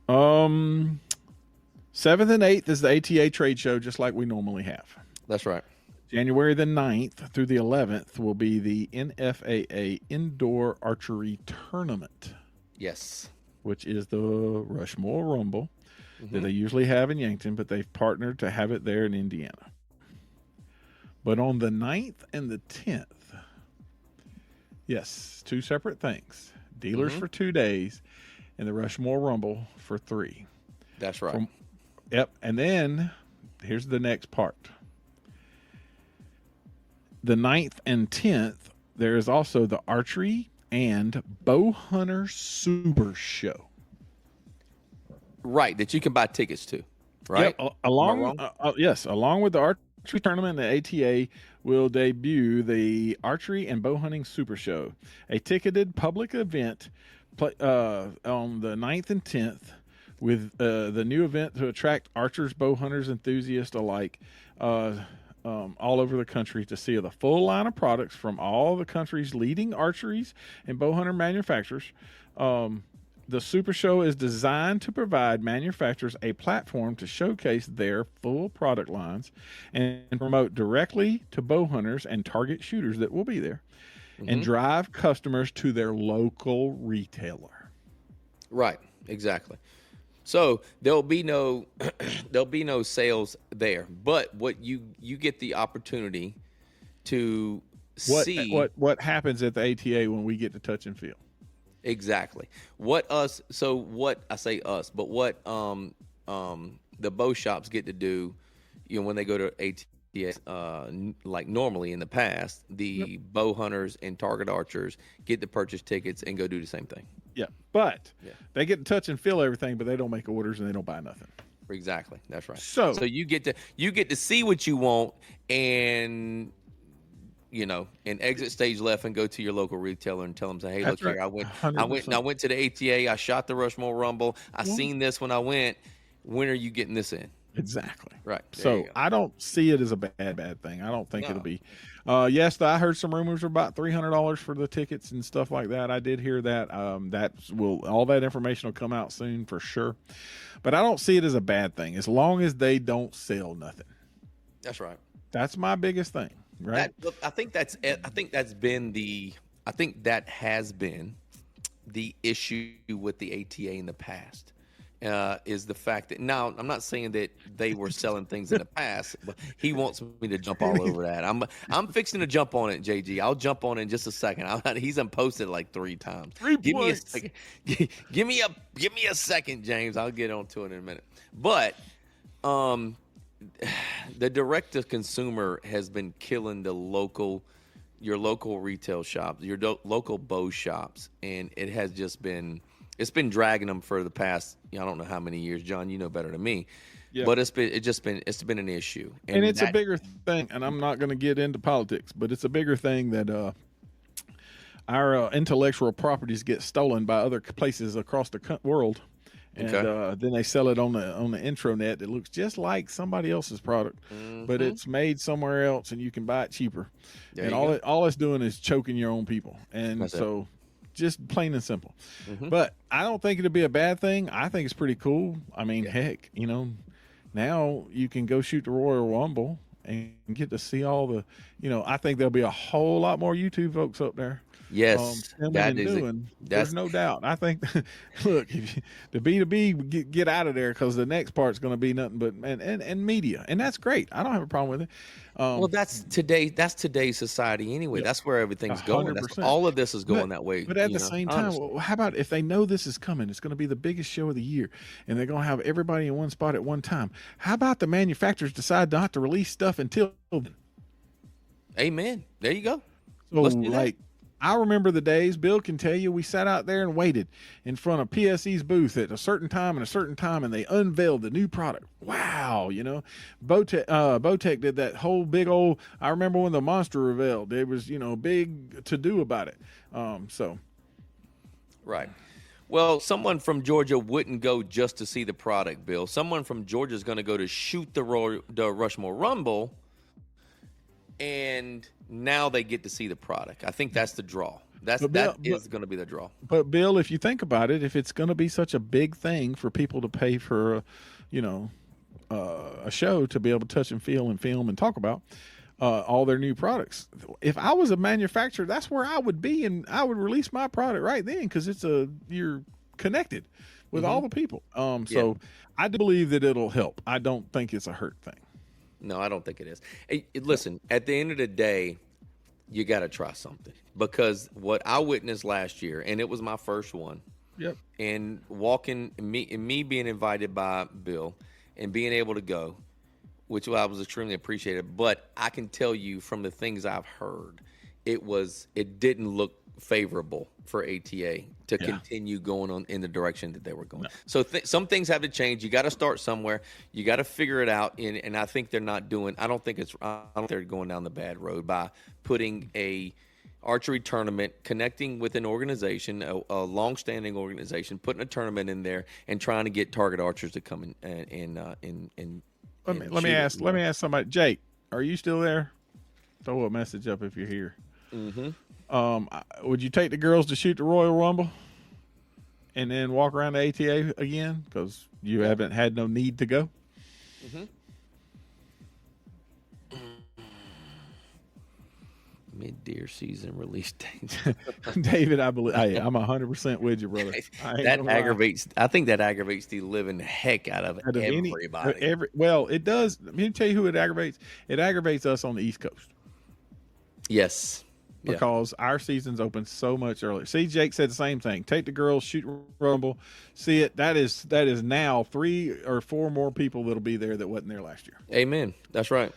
7th and 8th is the ATA trade show, just like we normally have. That's right. January the 9th through the 11th will be the NFAA Indoor Archery Tournament. Yes. Which is the Rushmore Rumble that they usually have in Yankton, but they've partnered to have it there in Indiana. But on the 9th and the 10th, yes, 2 separate things. Dealers for 2 days and the Rushmore Rumble for 3. That's right. Yep. And then here's the next part. The 9th and 10th, there is also the Archery and Bow Hunter Super Show. Right, that you can buy tickets to, right? Yep, along with the Archery Tournament, the ATA will debut the Archery and Bow Hunting Super Show, a ticketed public event on the 9th and 10th with the new event to attract archers, bow hunters, enthusiasts alike all over the country to see the full line of products from all the country's leading archeries and bow hunter manufacturers. The Super Show is designed to provide manufacturers a platform to showcase their full product lines and promote directly to bow hunters and target shooters that will be there and drive customers to their local retailer. Right, exactly. So there'll be no sales there, but what you get the opportunity to see what happens at the ATA when we get to touch and feel. Exactly. What I say us, but what the bow shops get to do, when they go to ATA, like normally in the past, the bow hunters and target archers get to purchase tickets and go do the same thing. Yeah, but they get to touch and feel everything, but they don't make orders and they don't buy nothing. Exactly. That's right. So So you get to see what you want, and and exit stage left and go to your local retailer and tell them, say, hey, look that's right, here, I 100%. went to the ATA, I shot the Rushmore Rumble, I Well, seen this when I went. When are you getting this in? exactly. Right. There you So go. I don't see it as a bad thing. I don't think it'll No. be. Yes, I heard some rumors about $300 for the tickets and stuff like that. I did hear that. All that information will come out soon for sure. But I don't see it as a bad thing as long as they don't sell nothing. That's right. That's my biggest thing, right? I think that has been the issue with the ATA in the past. Is the fact that now I'm not saying that they were selling things in the past, but he wants me to jump all over that. I'm fixing to jump on it, JG. I'll jump on it in just a second. He's posted like 3 times. 3 Give me a points. second. Give me a second, James. I'll get onto it in a minute. But the direct to consumer has been killing your local retail shops, your local bow shops, and it's been dragging them for the past, I don't know how many years, John, you know better than me. Yeah. But it's been an issue. And it's a bigger thing, and I'm not going to get into politics, but it's a bigger thing that our intellectual properties get stolen by other places across the world. And then they sell it on the intranet. It looks just like somebody else's product, but it's made somewhere else, and you can buy it cheaper. And all it's doing is choking your own people. And just plain and simple. But I don't think it'd be a bad thing. I think it's pretty cool. I mean, heck, now you can go shoot the Royal Rumble and get to see all the, I think there'll be a whole lot more YouTube folks up there. Yes, there's no doubt. I think, look, the B2B get out of there, because the next part's going to be nothing but and media, and that's great. I don't have a problem with it. Well, that's today's society anyway. Yeah. That's where everything's going. All of this is going that way. But at the same time, how about if they know this is coming? It's going to be the biggest show of the year, and they're going to have everybody in one spot at one time. How about the manufacturers decide not to release stuff until then? Amen. There you go. So, let's do that. I remember the days, Bill can tell you, we sat out there and waited in front of PSE's booth at a certain time, and they unveiled the new product. Wow, Bowtech did that whole big old, I remember when the Monster revealed, there was, big to do about it. Right. Well, someone from Georgia wouldn't go just to see the product, Bill. Someone from Georgia is going to go to shoot the Rushmore Rumble, and now they get to see the product. I think that's the draw. That is going to be the draw. But Bill, if you think about it, if it's going to be such a big thing for people to pay for, a show to be able to touch and feel and film and talk about all their new products, if I was a manufacturer, that's where I would be, and I would release my product right then, because you're connected with all the people. So I do believe that it'll help. I don't think it's a hurt thing. No, I don't think it is. Hey, listen, at the end of the day, you got to try something, because what I witnessed last year, and it was my first one. Yep. And me being invited by Bill and being able to go, which I was extremely appreciative. But I can tell you from the things I've heard, it didn't look favorable for ATA to continue going on in the direction that they were going. No. So some things have to change. You got to start somewhere. You got to figure it out. And I think they're not doing. I don't think they're going down the bad road by putting a archery tournament, connecting with an organization, a long-standing organization, putting a tournament in there, and trying to get target archers to come in. Let me ask somebody. Jake, are you still there? Throw a message up if you're here. Mm-hmm. Would you take the girls to shoot the Royal Rumble and then walk around the ATA again, because you haven't had no need to go? Mm-hmm. Mid-deer season release date. David, I believe I'm 100% with you, brother. I think that aggravates the living heck out of everybody. Well, it does. Let me tell you who it aggravates. It aggravates us on the East Coast. Yes. Because our season's open so much earlier. See, Jake said the same thing. Take the girls, shoot Rumble, see it. That is now 3 or 4 more people that'll be there that wasn't there last year. Amen. That's right.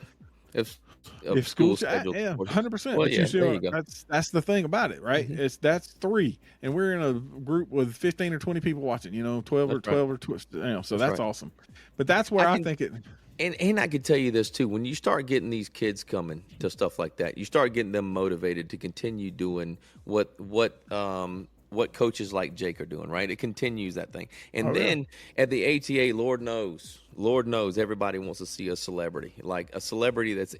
If of school scheduled yeah, sports. 100%. Well, But you yeah, see, there you go. that's the thing about it, right? Mhm. That's 3, and we're in a group with 15 or 20 people watching. 12 or That's right. 12 or so That's that's right. awesome. But that's where I I can think it. and I can tell you this too. When you start getting these kids coming to stuff like that, you start getting them motivated to continue doing what coaches like Jake are doing, right? It continues that thing. And Oh yeah, then at the ATA, Lord knows everybody wants to see a celebrity, like a celebrity that's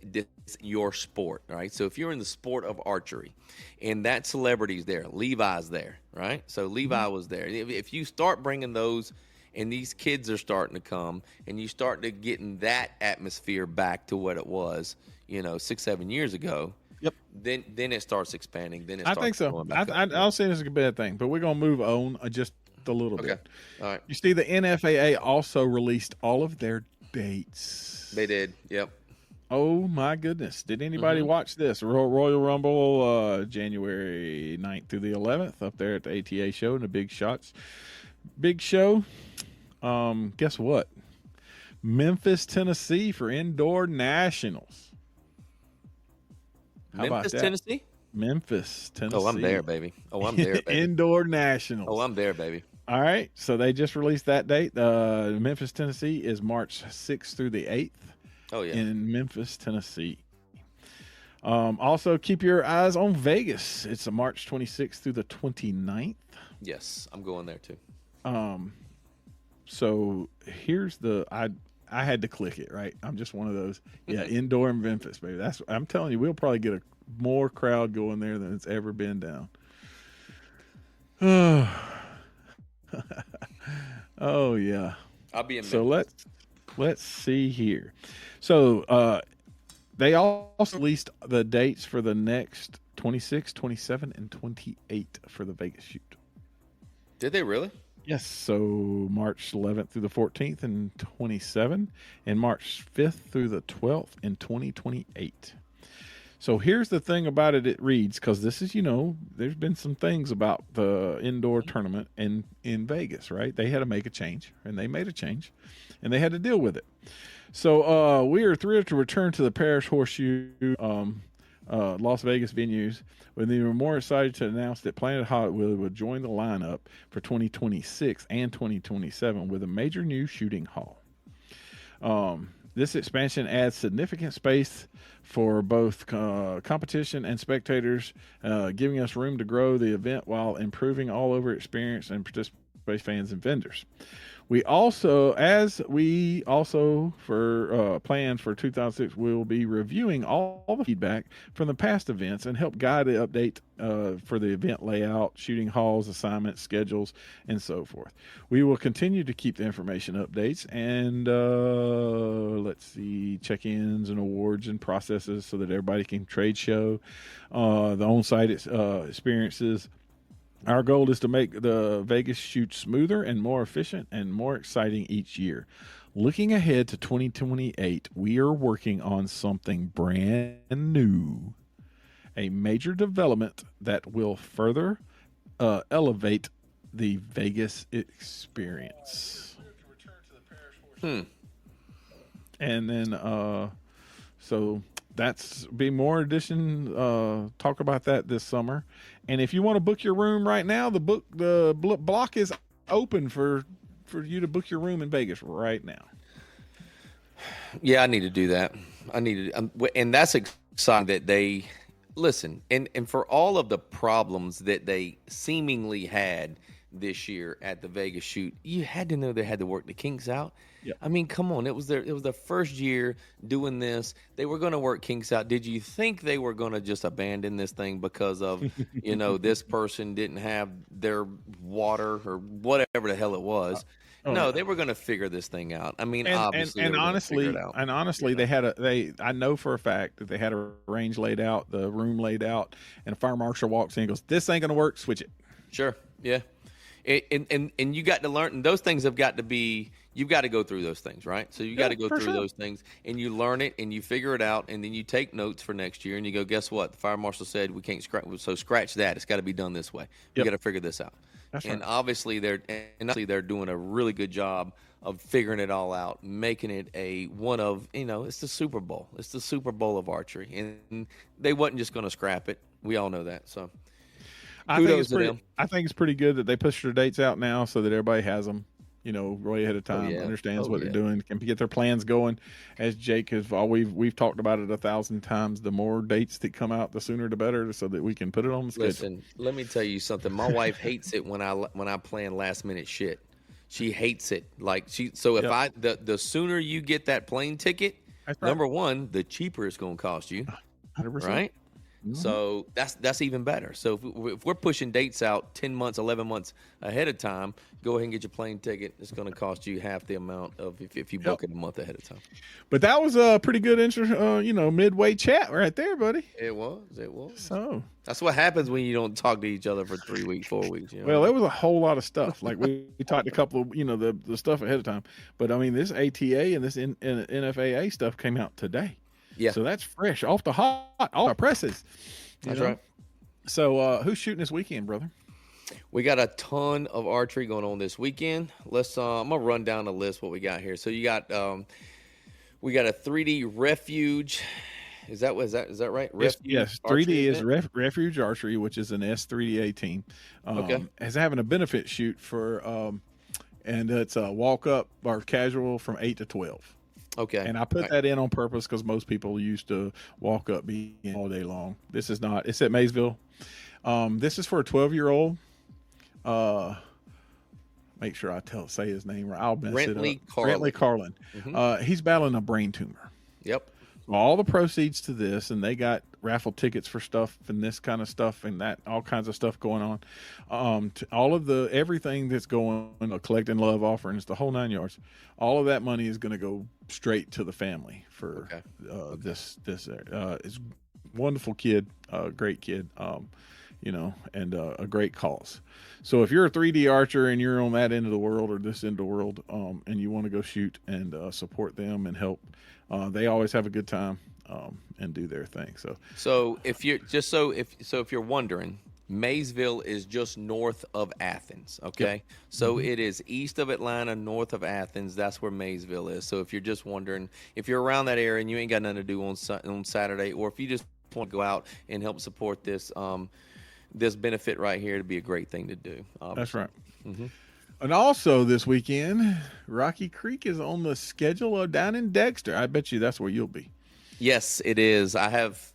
your sport, right? So if you're in the sport of archery and that celebrity's there, Levi's there, right? So Levi was there. If you start bringing those and these kids are starting to come and you start to getting that atmosphere back to what it was, 6-7 years ago, yep. then it starts expanding. Then it I starts think so. going I back up. I, I don't see this as a bad thing, but we're gonna move on just a little Okay. bit. All right. You see, the NFAA also released all of their dates. They did. Yep. Oh my goodness! Did anybody Mm-hmm. watch this Royal Rumble, January 9th through the 11th, up there at the ATA show and the big show? Guess what? Memphis, Tennessee for indoor nationals. How about Memphis, that? Tennessee. Memphis, Tennessee. Oh, I'm there, baby. Oh, I'm there, baby. Indoor nationals. Oh, I'm there, baby. All right. So they just released that date. Memphis, Tennessee is March 6th through the 8th. Oh, yeah. In Memphis, Tennessee. Also, keep your eyes on Vegas. It's a March 26th through the 29th. Yes, I'm going there too. So here's I had to click it, right? I'm just one of those. Yeah, indoor in Memphis, baby. I'm telling you, we'll probably get a more crowd going there than it's ever been down. Oh yeah. I'll be in. So Memphis. let's see here. So they also released the dates for the next 26, 27, and 28 for the Vegas shoot. Did they really? Yes. So March 11th through the 14th in 27, and March 5th through the 12th in 2028. So here's the thing about it. It reads, because this is, there's been some things about the indoor tournament in Vegas, right? They had to make a change, and they made a change, and they had to deal with it. So we are thrilled to return to the Parish Horseshoe Las Vegas venues. We were more excited to announce that Planet Hollywood would join the lineup for 2026 and 2027 with a major new shooting hall. This expansion adds significant space for both competition and spectators, giving us room to grow the event while improving all-over experience and participate fans and vendors. We also for plans for 2006, we will be reviewing all the feedback from the past events and help guide the update for the event layout, shooting halls, assignments, schedules, and so forth. We will continue to keep the information updates and check-ins and awards and processes so that everybody can trade show the on-site experiences. Our goal is to make the Vegas shoot smoother and more efficient and more exciting each year. Looking ahead to 2028, we are working on something brand new, a major development that will further elevate the Vegas experience. And then, so that's be more edition. Talk about that this summer. And if you want to book your room right now, the block is open for you to book your room in Vegas right now. Yeah, I need to do that. I need to, and that's exciting that they listen. And for all of the problems that they seemingly had this year at the Vegas shoot, you had to know they had to work the kinks out. Yep. I mean, come on. It was the first year doing this. They were going to work kinks out. Did you think they were going to just abandon this thing because of, this person didn't have their water or whatever the hell it was? No, they were going to figure this thing out. I mean, obviously, and honestly, figure it out. I know for a fact that they had a range laid out, the room laid out, and a fire marshal walks in and goes, "This ain't going to work. Switch it." Sure. Yeah. And you got to learn, and those things have got to be, you've got to go through those things, right? So you got to go through those things, and you learn it, and you figure it out, and then you take notes for next year, and you go, guess what? The fire marshal said we can't scratch, so scratch that. It's got to be done this way. We got to figure this out. And obviously they're doing a really good job of figuring it all out, making it it's the Super Bowl. It's the Super Bowl of archery, and they wasn't just going to scrap it. We all know that. So I think it's pretty good that they push their dates out now so that everybody has them, way ahead of time, understands what they're doing, can get their plans going. As Jake has we've talked about it 1,000 times. The more dates that come out, the sooner the better, so that we can put it on the schedule. Listen, let me tell you something. My wife hates it when I plan last minute shit. She hates it. The sooner you get that plane ticket, number one, the cheaper it's going to cost you, 100%. right? So that's even better. So if we're pushing dates out 10 months, 11 months ahead of time, go ahead and get your plane ticket. It's going to cost you half the amount of if you book it a month ahead of time. But that was a pretty good midway chat right there, buddy. It was. So that's what happens when you don't talk to each other for 3 weeks, 4 weeks. Well, there was a whole lot of stuff. Like we talked a couple of the stuff ahead of time. But I mean, this ATA and this NFAA stuff came out today. Yeah. So that's fresh off the presses. That's right. So who's shooting this weekend, brother? We got a ton of archery going on this weekend. Let's I'm gonna run down the list what we got here. So you got we got a 3D refuge. Is that right? Yes. 3D is Refuge Archery, which is an S3DA team. Is having a benefit shoot for and it's a walk up or casual from 8 to 12. Okay. And I put that in on purpose because most people used to walk up all day long. This is not. It's at Maysville. This is for a 12-year-old. Make sure I say his name right. I'll mess it up. Brantley Carlin. Mm-hmm. He's battling a brain tumor. Yep. All the proceeds to this, and they got raffle tickets for stuff and this kind of stuff and that, all kinds of stuff going on. All of everything that's going on, collecting love offerings, the whole 9 yards. All of that money is going to go straight to the family for this. It's wonderful kid, great kid, and a great cause. So if you're a 3D archer and you're on that end of the world or this end of the world, and you want to go shoot and support them and help, they always have a good time and do their thing. So if you're wondering, Maysville is just north of Athens. Okay, yep. So it is east of Atlanta, north of Athens. That's where Maysville is. So if you're just wondering, if you're around that area and you ain't got nothing to do on Saturday, or if you just want to go out and help support this this benefit right here, it'd be a great thing to do. Obviously. That's right. Mm-hmm. And also this weekend, Rocky Creek is on the schedule down in Dexter. I bet you that's where you'll be. Yes, it is. I have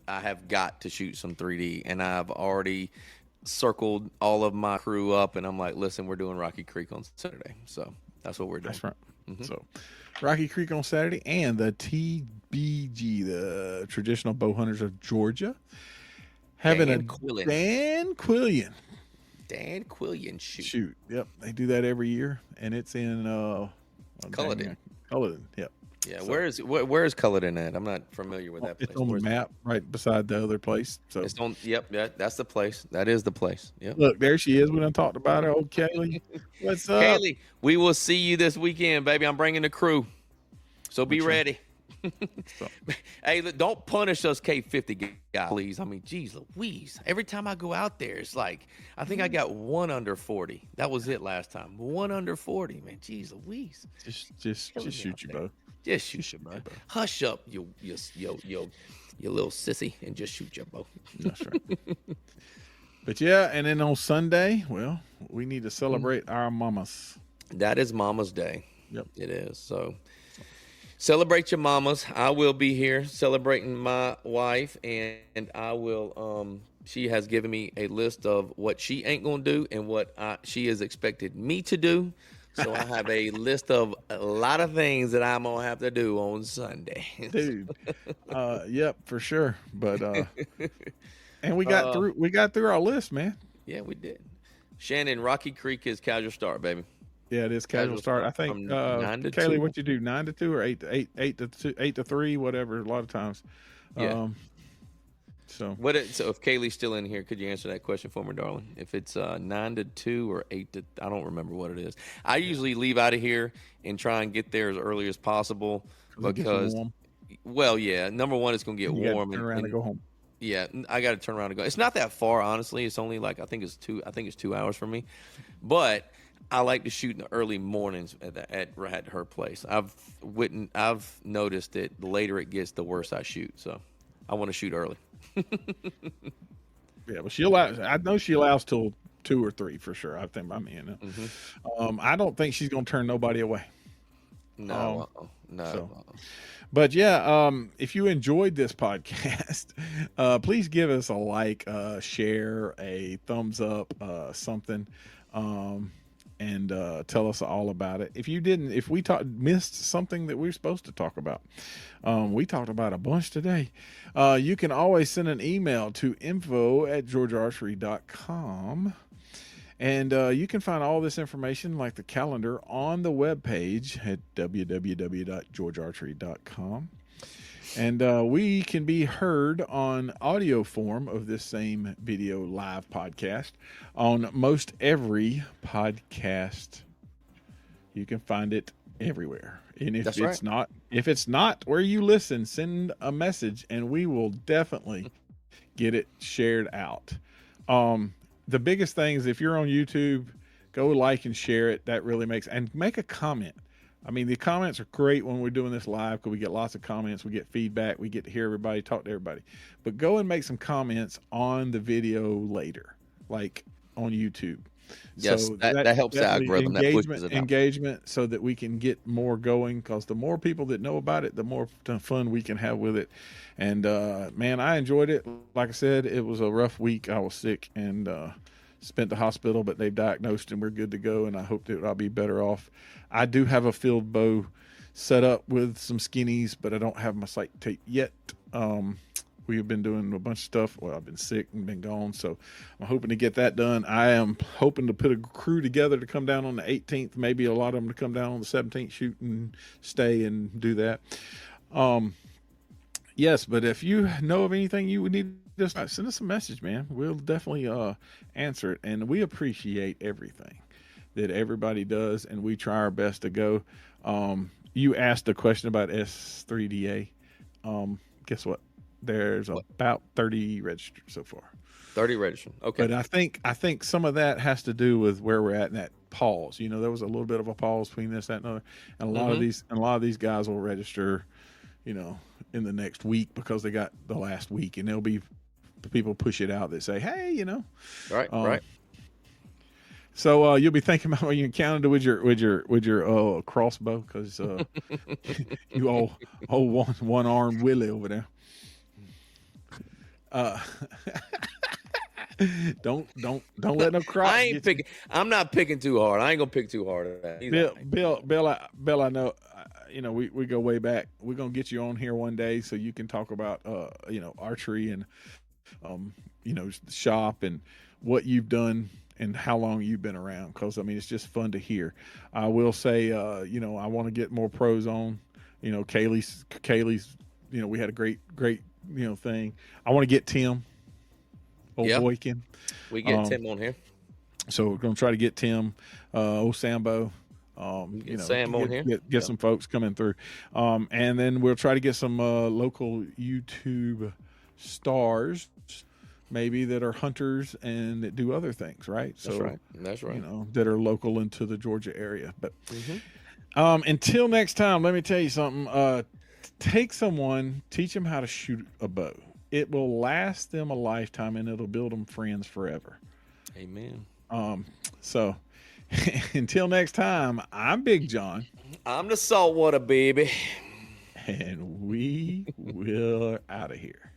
got to shoot some 3D, and I've already circled all of my crew up, and I'm like, listen, we're doing Rocky Creek on Saturday. So that's what we're doing. That's right. Mm-hmm. So Rocky Creek on Saturday, and the TBG, the Traditional Bow Hunters of Georgia, having Dan Quillian shoot. Yep, they do that every year, and it's in Culloden. Yep. Yeah, so, where is Culloden at? I'm not familiar with that place. It's on the map right beside the other place. So it's on. Yep, that's the place. That is the place. Yep. Look, there she is. We done talked about her. Old Kaylee. What's up? Kaylee, we will see you this weekend, baby. I'm bringing the crew, so be ready. Hey, look, don't punish us K50 guys, please. I mean, geez Louise. Every time I go out there, it's like, I think I got one under 40. That was it last time. One under 40, man. Geez Louise. Just shoot your bow. Just shoot your bow. Hush up, you little sissy, and just shoot your bow. That's right. But yeah, and then on Sunday, well, we need to celebrate our mamas. That is Mama's Day. Yep. It is. So celebrate your mamas. I will be here celebrating my wife, and I will she has given me a list of what she ain't gonna do and what she has expected me to do. So I have a list of a lot of things that I'm gonna have to do on Sunday. Dude. Yep, for sure. But and we got through our list, man. Yeah, we did. Shannon, Rocky Creek is casual start, baby. Yeah, it is casual start. I think 9 to Kaylee, 2. What you do, 9 to 2 or 8 to 3, whatever. A lot of times. Yeah. So So if Kaylee's still in here, could you answer that question for me, darling? If it's 9 to 2 or 8 to, I don't remember what it is. I usually leave out of here and try and get there as early as possible it gets because, warm. well, yeah, number one, it's going to get You got warm to turn around and go home. yeah, I got to turn around and go. It's not that far, honestly. It's only like I think it's 2 hours for me, but I like to shoot in the early mornings at her place. I've noticed that the later it gets, the worse I shoot. So I want to shoot early. Yeah, but I know she allows till 2 or 3 for sure. I think. I mean, I don't think she's gonna turn nobody away. No, no. So. But yeah, if you enjoyed this podcast, please give us a like, share, a thumbs up, something, and tell us all about it. If we missed something that we were supposed to talk about, we talked about a bunch today. You can always send an email to info@georgiaarchery.com. And you can find all this information, like the calendar, on the webpage at www.georgiaarchery.com. And we can be heard on audio form of this same video live podcast on most every podcast. You can find it everywhere. And if it's not where you listen, send a message and we will definitely get it shared out. The biggest thing is if you're on YouTube, go like and share it. That really and make a comment. I mean, the comments are great when we're doing this live because we get lots of comments. We get feedback. We get to hear everybody, talk to everybody. But go and make some comments on the video later, like on YouTube. Yes, so that helps the algorithm. Engagement so that we can get more going, because the more people that know about it, the more fun we can have with it. And man, I enjoyed it. Like I said, it was a rough week. I was sick and spent the hospital, but they've diagnosed and we're good to go. And I hope that I'll be better off. I do have a field bow set up with some skinnies, but I don't have my sight tape yet. We have been doing a bunch of stuff. Well, I've been sick and been gone, so I'm hoping to get that done. I am hoping to put a crew together to come down on the 18th, maybe a lot of them to come down on the 17th, shoot and stay and do that. Yes, but if you know of anything you would need, just send us a message, man. We'll definitely answer it, and we appreciate everything that everybody does, and we try our best to go. You asked a question about S3DA. Guess what? There's about 30 registered so far. 30 registered. Okay. But I think some of that has to do with where we're at in that pause. You know, there was a little bit of a pause between this, that, and other. And a lot of these guys will register, you know, in the next week because they got the last week, and there'll be people push it out that say, hey, you know. Right. So you'll be thinking about when you're in Canada with your crossbow, because you all one armed Willie over there. Don't let no crop. I'm not picking too hard. I ain't gonna pick too hard at that. Bill, I know. You know, we go way back. We're gonna get you on here one day so you can talk about you know, archery and you know, the shop and what you've done and how long you've been around. Because I mean, it's just fun to hear. I will say, you know, I want to get more pros on. You know, Kaylee's. You know, we had a great you know thing. I want to get Tim Boykin. We get Tim on here, so we're gonna try to get Tim, Sambo. You know, Sam on here. Get some folks coming through, and then we'll try to get some local YouTube stars, maybe, that are hunters and that do other things, right? That's right. You know, that are local into the Georgia area. But until next time, let me tell you something. Take someone, teach them how to shoot a bow. It will last them a lifetime, and it'll build them friends forever. Amen. So until next time, I'm Big John. I'm the saltwater baby. And we will out of here.